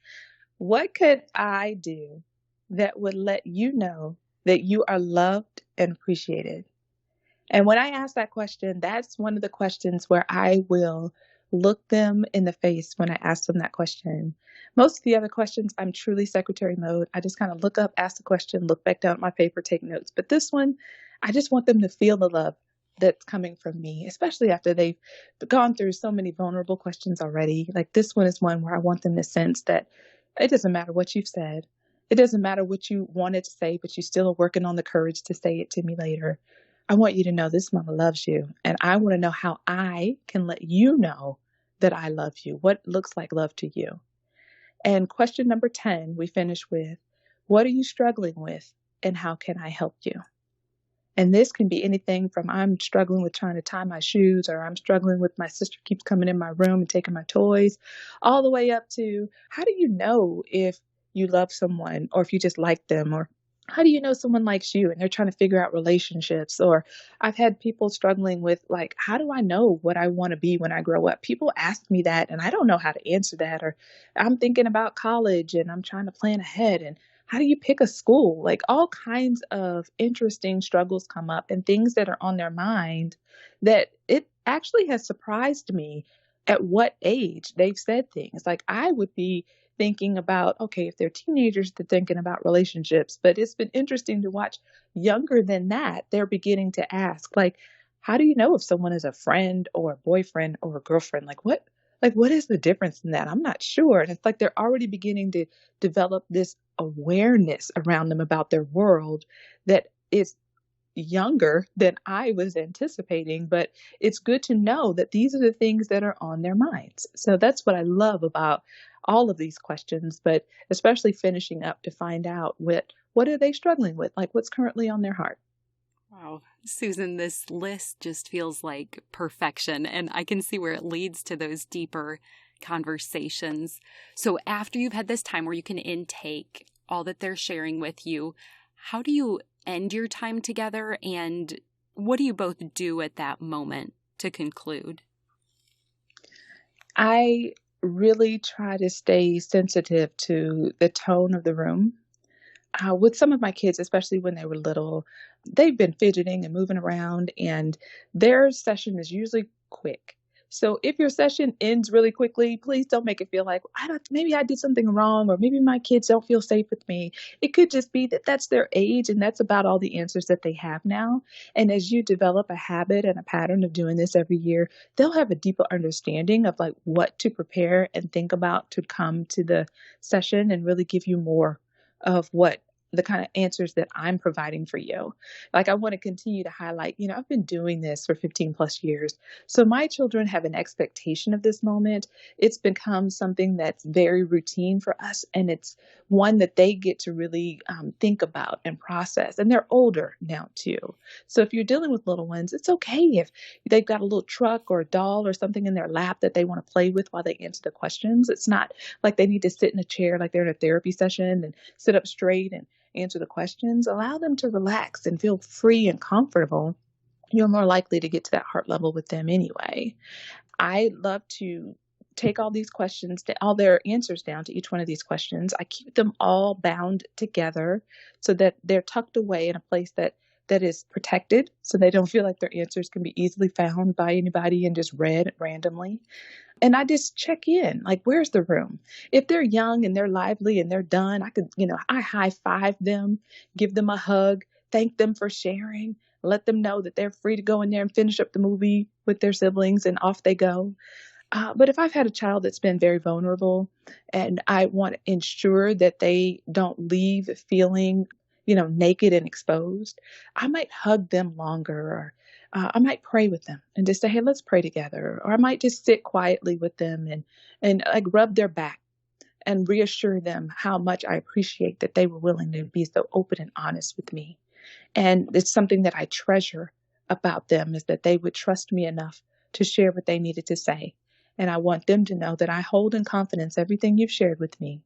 [SPEAKER 2] What could I do that would let you know that you are loved and appreciated? And when I ask that question, that's one of the questions where I will look them in the face when I ask them that question. Most of the other questions, I'm truly secretary mode. I just kind of look up, ask the question, look back down at my paper, take notes. But this one, I just want them to feel the love that's coming from me, especially after they've gone through so many vulnerable questions already. Like this one is one where I want them to sense that it doesn't matter what you've said. It doesn't matter what you wanted to say, but you still are working on the courage to say it to me later. I want you to know this mama loves you. And I want to know how I can let you know that I love you. What looks like love to you? And question number 10, we finish with, what are you struggling with and how can I help you? And this can be anything from I'm struggling with trying to tie my shoes, or I'm struggling with my sister keeps coming in my room and taking my toys, all the way up to how do you know if you love someone or if you just like them, or how do you know someone likes you and they're trying to figure out relationships? Or I've had people struggling with like, how do I know what I want to be when I grow up? People ask me that and I don't know how to answer that. Or I'm thinking about college and I'm trying to plan ahead, and how do you pick a school? Like all kinds of interesting struggles come up and things that are on their mind that it actually has surprised me at what age they've said things. Like I would be thinking about, okay, if they're teenagers, they're thinking about relationships, but it's been interesting to watch younger than that. They're beginning to ask, like, how do you know if someone is a friend or a boyfriend or a girlfriend? What is the difference in that? I'm not sure. And it's like they're already beginning to develop this awareness around them about their world that is younger than I was anticipating, but it's good to know that these are the things that are on their minds. So that's what I love about all of these questions, but especially finishing up to find out what are they struggling with? Like what's currently on their heart?
[SPEAKER 1] Wow. Susan, this list just feels like perfection, and I can see where it leads to those deeper conversations. So after you've had this time where you can intake all that they're sharing with you, how do you end your time together, and what do you both do at that moment to conclude?
[SPEAKER 2] I really try to stay sensitive to the tone of the room. With some of my kids, especially when they were little, they've been fidgeting and moving around, and their session is usually quick. So if your session ends really quickly, please don't make it feel like maybe I did something wrong, or maybe my kids don't feel safe with me. It could just be that that's their age, and that's about all the answers that they have now. And as you develop a habit and a pattern of doing this every year, they'll have a deeper understanding of like what to prepare and think about to come to the session and really give you more of what the kind of answers that I'm providing for you. Like I want to continue to highlight, I've been doing this for 15 plus years. So my children have an expectation of this moment. It's become something that's very routine for us. And it's one that they get to really think about and process. And they're older now too. So if you're dealing with little ones, it's okay if they've got a little truck or a doll or something in their lap that they want to play with while they answer the questions. It's not like they need to sit in a chair like they're in a therapy session and sit up straight and answer the questions. Allow them to relax and feel free and comfortable. You're more likely to get to that heart level with them anyway. I love to take all these questions, all their answers down to each one of these questions. I keep them all bound together so that they're tucked away in a place that is protected, so they don't feel like their answers can be easily found by anybody and just read randomly. And I just check in, like, where's the room? If they're young and they're lively and they're done, I high five them, give them a hug, thank them for sharing, let them know that they're free to go in there and finish up the movie with their siblings, and off they go. But if I've had a child that's been very vulnerable and I want to ensure that they don't leave feeling, naked and exposed, I might hug them longer, or I might pray with them and just say, hey, let's pray together. Or I might just sit quietly with them and like rub their back and reassure them how much I appreciate that they were willing to be so open and honest with me. And it's something that I treasure about them, is that they would trust me enough to share what they needed to say. And I want them to know that I hold in confidence everything you've shared with me.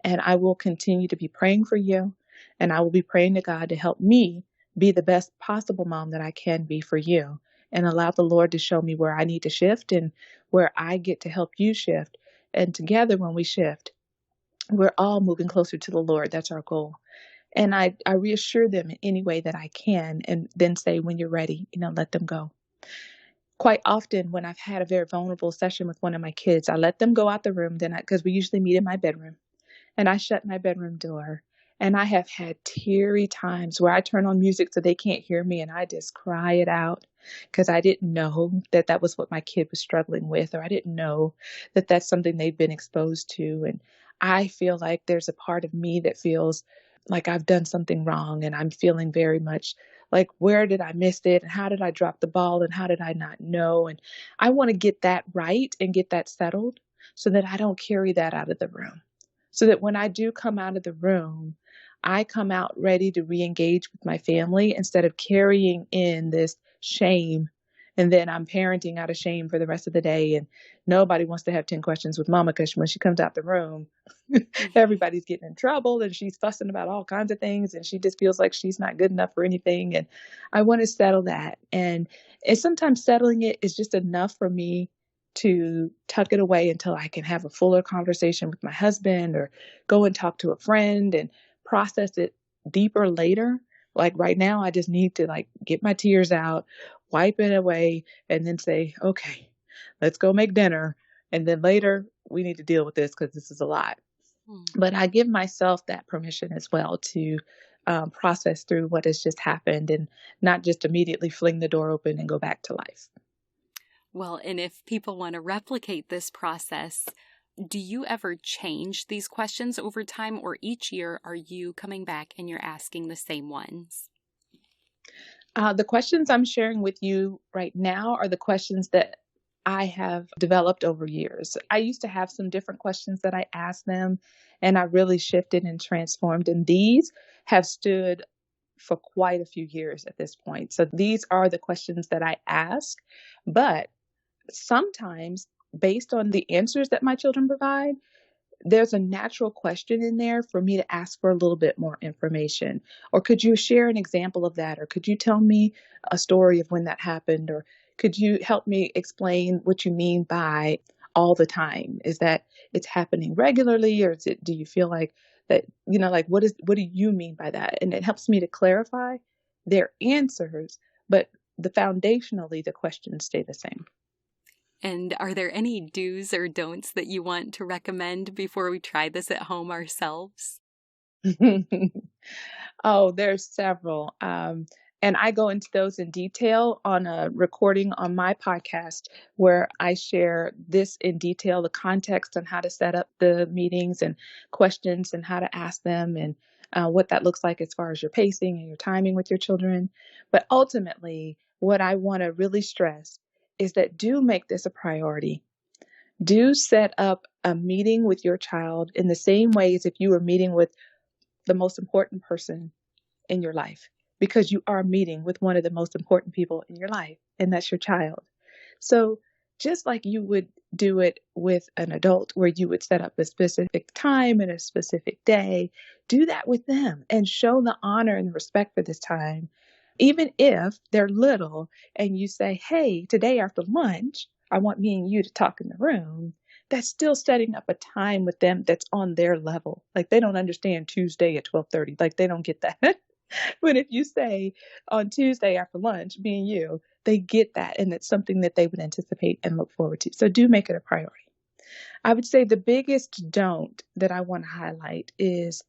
[SPEAKER 2] And I will continue to be praying for you. And I will be praying to God to help me be the best possible mom that I can be for you, and allow the Lord to show me where I need to shift and where I get to help you shift. And together, when we shift, we're all moving closer to the Lord. That's our goal. And I reassure them in any way that I can, and then say, when you're ready, let them go. Quite often when I've had a very vulnerable session with one of my kids, I let them go out the room, because we usually meet in my bedroom, and I shut my bedroom door. And I have had teary times where I turn on music so they can't hear me, and I just cry it out because I didn't know that that was what my kid was struggling with, or I didn't know that that's something they've been exposed to. And I feel like there's a part of me that feels like I've done something wrong, and I'm feeling very much like, where did I miss it? And how did I drop the ball? And how did I not know? And I want to get that right and get that settled so that I don't carry that out of the room. So that when I do come out of the room, I come out ready to re-engage with my family instead of carrying in this shame. And then I'm parenting out of shame for the rest of the day. And nobody wants to have 10 questions with mama, because when she comes out the room, everybody's getting in trouble and she's fussing about all kinds of things. And she just feels like she's not good enough for anything. And I want to settle that. And sometimes settling it is just enough for me to tuck it away until I can have a fuller conversation with my husband, or go and talk to a friend and process it deeper later. Like right now, I just need to get my tears out, wipe it away, and then say, okay, let's go make dinner. And then later we need to deal with this because this is a lot. But I give myself that permission as well to process through what has just happened, and not just immediately fling the door open and go back to life.
[SPEAKER 1] Well, and if people want to replicate this process, do you ever change these questions over time, or each year are you coming back and you're asking the same ones?
[SPEAKER 2] The questions I'm sharing with you right now are the questions that I have developed over years. I used to have some different questions that I asked them, and I really shifted and transformed. And these have stood for quite a few years at this point. So these are the questions that I ask, but sometimes based on the answers that my children provide, there's a natural question in there for me to ask for a little bit more information. Or could you share an example of that? Or could you tell me a story of when that happened? Or could you help me explain what you mean by all the time? Is that it's happening regularly, or do you feel like that, like what do you mean by that? And it helps me to clarify their answers, but foundationally the questions stay the same.
[SPEAKER 1] And are there any do's or don'ts that you want to recommend before we try this at home ourselves?
[SPEAKER 2] Oh, there's several. And I go into those in detail on a recording on my podcast where I share this in detail, the context on how to set up the meetings and questions and how to ask them and what that looks like as far as your pacing and your timing with your children. But ultimately, what I want to really stress is that do make this a priority. Do set up a meeting with your child in the same way as if you were meeting with the most important person in your life, because you are meeting with one of the most important people in your life, and that's your child. So just like you would do it with an adult where you would set up a specific time and a specific day, do that with them and show the honor and respect for this time. Even if they're little and you say, hey, today after lunch, I want me and you to talk in the room. That's still setting up a time with them that's on their level. Like they don't understand Tuesday at 12:30. Like they don't get that. But if you say on Tuesday after lunch, me and you, they get that. And it's something that they would anticipate and look forward to. So do make it a priority. I would say the biggest don't that I want to highlight is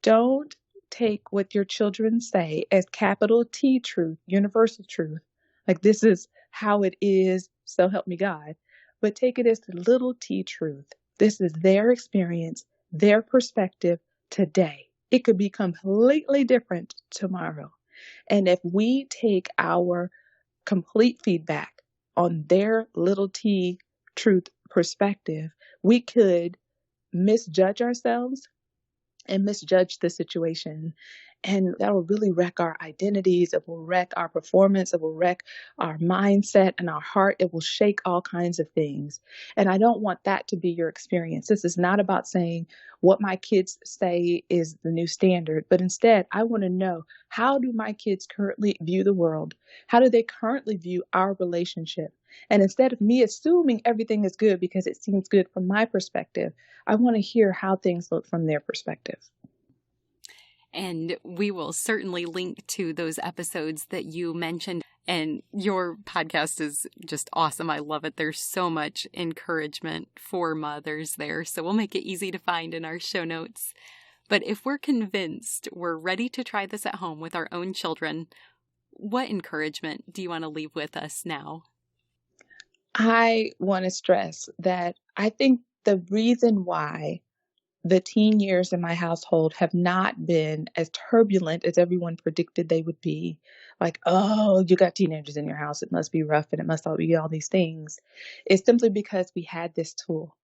[SPEAKER 2] don't take what your children say as capital T truth, universal truth. Like this is how it is, so help me God. But take it as the little t truth. This is their experience, their perspective today. It could be completely different tomorrow. And if we take our complete feedback on their little t truth perspective, we could misjudge ourselves and misjudge the situation. And that will really wreck our identities. It will wreck our performance. It will wreck our mindset and our heart. It will shake all kinds of things. And I don't want that to be your experience. This is not about saying what my kids say is the new standard, but instead, I want to know, how do my kids currently view the world? How do they currently view our relationship? And instead of me assuming everything is good because it seems good from my perspective, I want to hear how things look from their perspective.
[SPEAKER 1] And we will certainly link to those episodes that you mentioned. And your podcast is just awesome. I love it. There's so much encouragement for mothers there. So we'll make it easy to find in our show notes. But if we're convinced we're ready to try this at home with our own children, what encouragement do you want to leave with us now?
[SPEAKER 2] I want to stress that I think the reason why the teen years in my household have not been as turbulent as everyone predicted they would be. Like, oh, you got teenagers in your house, it must be rough and it must all be all these things. It's simply because we had this tool.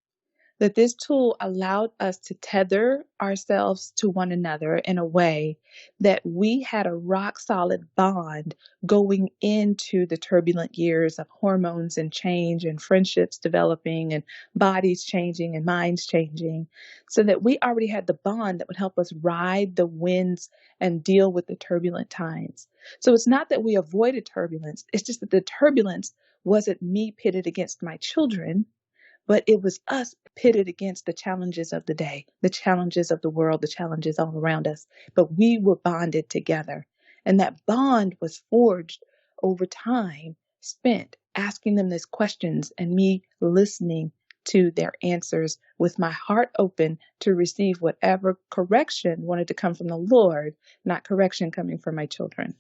[SPEAKER 2] That this tool allowed us to tether ourselves to one another in a way that we had a rock solid bond going into the turbulent years of hormones and change and friendships developing and bodies changing and minds changing, so that we already had the bond that would help us ride the winds and deal with the turbulent times. So it's not that we avoided turbulence. It's just that the turbulence wasn't me pitted against my children, but it was us pitted against the challenges of the day, the challenges of the world, the challenges all around us. But we were bonded together. And that bond was forged over time, spent asking them these questions and me listening to their answers with my heart open to receive whatever correction wanted to come from the Lord, not correction coming from my children.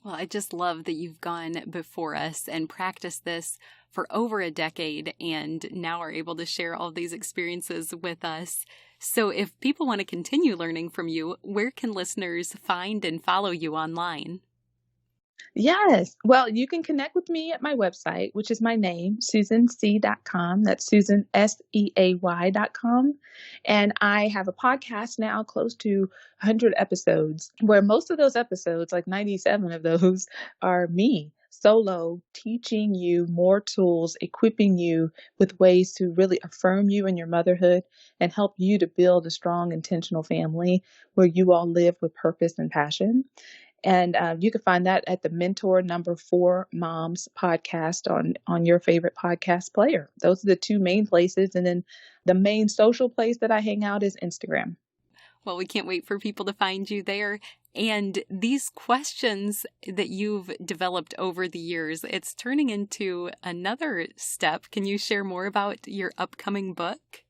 [SPEAKER 1] Well, I just love that you've gone before us and practiced this for over a decade and now are able to share all these experiences with us. So if people want to continue learning from you, where can listeners find and follow you online?
[SPEAKER 2] Yes. Well, you can connect with me at my website, which is my name, susanseay.com. That's Susan, SEAY.com. And I have a podcast now, close to 100 episodes, where most of those episodes, like 97 of those, are me solo teaching you more tools, equipping you with ways to really affirm you in your motherhood and help you to build a strong, intentional family where you all live with purpose and passion. And you can find that at the Mentor Number 4 Moms podcast on your favorite podcast player. Those are the two main places. And then the main social place that I hang out is Instagram.
[SPEAKER 1] Well, we can't wait for people to find you there. And these questions that you've developed over the years, it's turning into another step. Can you share more about your upcoming book?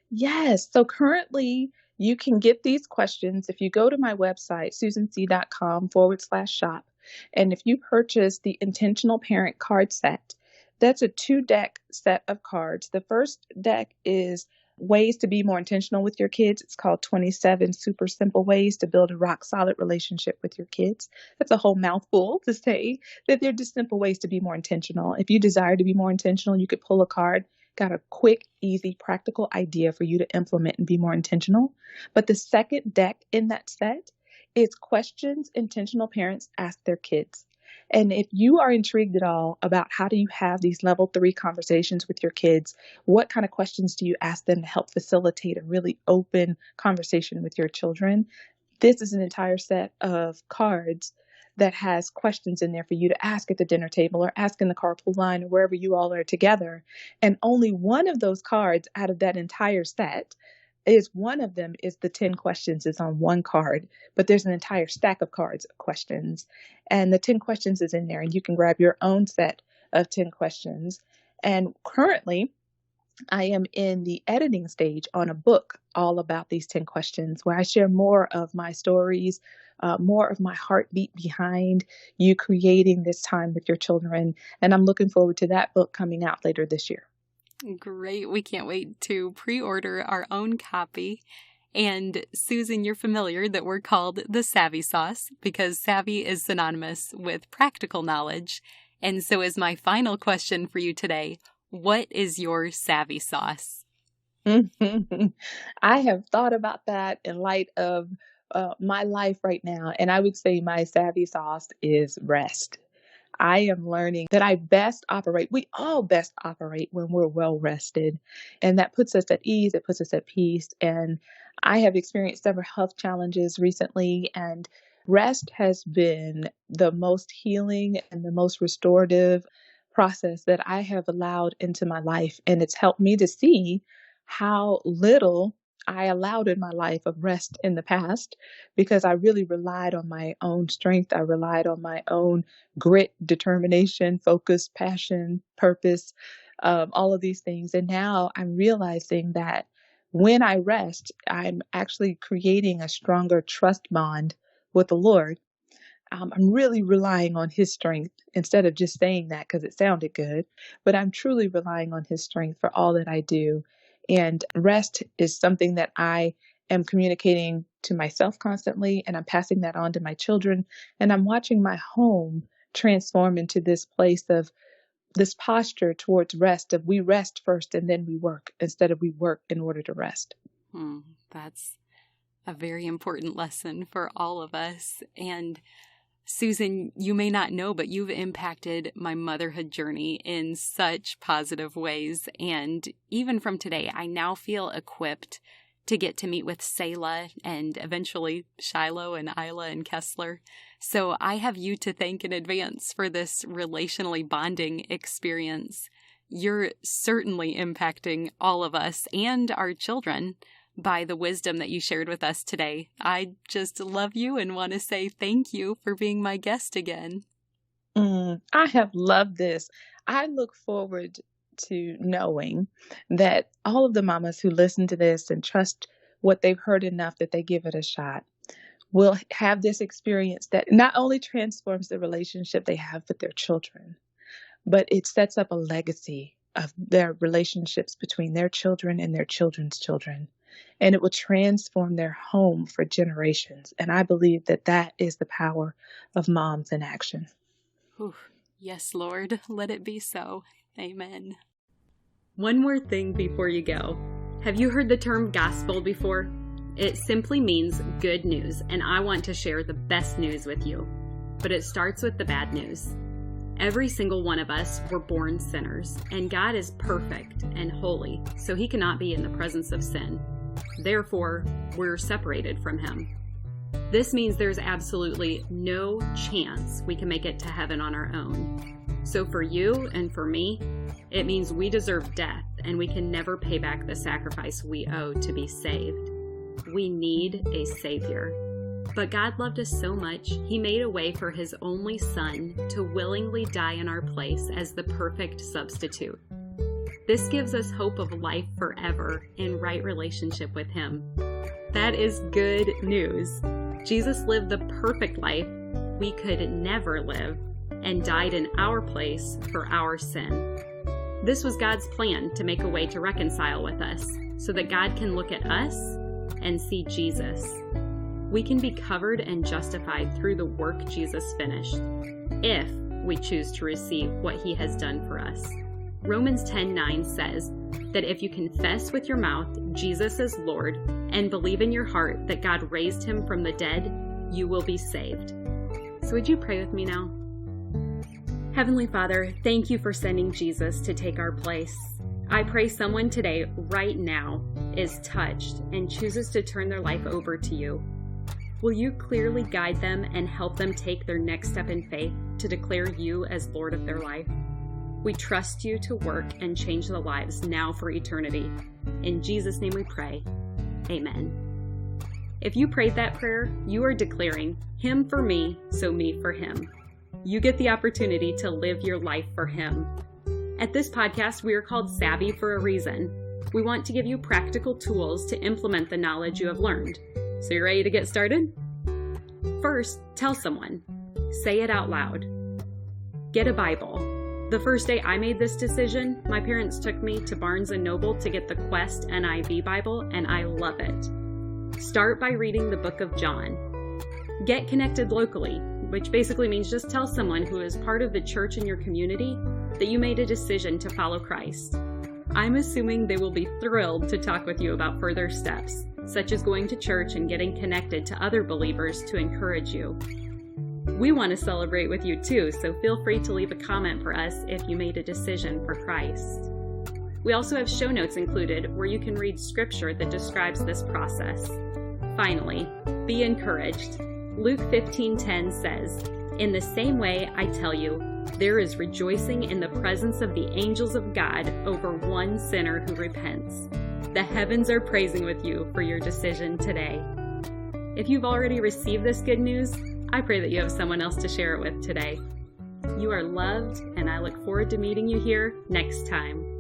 [SPEAKER 2] Yes. So currently, you can get these questions if you go to my website, susanseay.com/shop. And if you purchase the Intentional Parent card set, that's a 2-deck set of cards. The first deck is ways to be more intentional with your kids. It's called 27 Super Simple Ways to Build a Rock Solid Relationship with Your Kids. That's a whole mouthful to say that they're just simple ways to be more intentional. If you desire to be more intentional, you could pull a card. Got a quick, easy, practical idea for you to implement and be more intentional. But the second deck in that set is questions intentional parents ask their kids. And if you are intrigued at all about how do you have these level 3 conversations with your kids, what kind of questions do you ask them to help facilitate a really open conversation with your children? This is an entire set of cards that has questions in there for you to ask at the dinner table or ask in the carpool line or wherever you all are together. And only one of those cards out of that entire set is one of them is the 10 questions is on one card, but there's an entire stack of cards of questions. And the 10 questions is in there, and you can grab your own set of 10 questions. And currently, I am in the editing stage on a book all about these 10 questions where I share more of my stories, more of my heartbeat behind you creating this time with your children. And I'm looking forward to that book coming out later this year.
[SPEAKER 1] Great. We can't wait to pre-order our own copy. And Susan, you're familiar that we're called the Savvy Sauce because savvy is synonymous with practical knowledge. And so is my final question for you today. What is your savvy sauce?
[SPEAKER 2] I have thought about that in light of my life right now. And I would say my savvy sauce is rest. I am learning that we all best operate when we're well rested. And that puts us at ease, it puts us at peace. And I have experienced several health challenges recently, and rest has been the most healing and the most restorative process that I have allowed into my life. And it's helped me to see how little I allowed in my life of rest in the past because I really relied on my own strength. I relied on my own grit, determination, focus, passion, purpose, all of these things. And now I'm realizing that when I rest, I'm actually creating a stronger trust bond with the Lord. I'm really relying on His strength instead of just saying that because it sounded good, but I'm truly relying on His strength for all that I do. And rest is something that I am communicating to myself constantly, and I'm passing that on to my children. And I'm watching my home transform into this place of this posture towards rest of we rest first and then we work instead of we work in order to rest.
[SPEAKER 1] That's a very important lesson for all of us. And Susan, you may not know, but you've impacted my motherhood journey in such positive ways. And even from today, I now feel equipped to get to meet with Selah and eventually Shiloh and Isla and Kessler. So I have you to thank in advance for this relationally bonding experience. You're certainly impacting all of us and our children by the wisdom that you shared with us today. I just love you and want to say thank you for being my guest again.
[SPEAKER 2] I have loved this. I look forward to knowing that all of the mamas who listen to this and trust what they've heard enough that they give it a shot will have this experience that not only transforms the relationship they have with their children, but it sets up a legacy of their relationships between their children and their children's children. and it will transform their home for generations. And I believe that that is the power of moms in action.
[SPEAKER 1] Whew. Yes, Lord, let it be so. Amen. One more thing before you go. Have you heard the term gospel before? It simply means good news, and I want to share the best news with you. But it starts with the bad news. Every single one of us were born sinners, and God is perfect and holy, so he cannot be in the presence of sin. Therefore, we're separated from him. This means there's absolutely no chance we can make it to heaven on our own. So for you and for me, it means we deserve death, and we can never pay back the sacrifice we owe to be saved. We need a Savior. But God loved us so much, he made a way for his only Son to willingly die in our place as the perfect substitute. This gives us hope of life forever in right relationship with him. That is good news. Jesus lived the perfect life we could never live and died in our place for our sin. This was God's plan to make a way to reconcile with us so that God can look at us and see Jesus. We can be covered and justified through the work Jesus finished, if we choose to receive what he has done for us. Romans 10:9 says that if you confess with your mouth Jesus is Lord and believe in your heart that God raised him from the dead, you will be saved. So would you pray with me now? Heavenly Father, thank you for sending Jesus to take our place. I pray someone today, right now, is touched and chooses to turn their life over to you. Will you clearly guide them and help them take their next step in faith to declare you as Lord of their life? We trust you to work and change the lives now for eternity. In Jesus' name we pray. Amen. If you prayed that prayer, you are declaring him for me, so me for him. You get the opportunity to live your life for him. At this podcast, we are called Savvy for a reason. We want to give you practical tools to implement the knowledge you have learned. So you ready to get started? First, tell someone. Say it out loud. Get a Bible. The first day I made this decision, my parents took me to Barnes & Noble to get the Quest NIV Bible, and I love it. Start by reading the book of John. Get connected locally, which basically means just tell someone who is part of the church in your community that you made a decision to follow Christ. I'm assuming they will be thrilled to talk with you about further steps, such as going to church and getting connected to other believers to encourage you. We want to celebrate with you too, so feel free to leave a comment for us if you made a decision for Christ. We also have show notes included where you can read scripture that describes this process. Finally, be encouraged. Luke 15:10 says, "In the same way I tell you, there is rejoicing in the presence of the angels of God over one sinner who repents." The heavens are praising with you for your decision today. If you've already received this good news, I pray that you have someone else to share it with today. You are loved, and I look forward to meeting you here next time.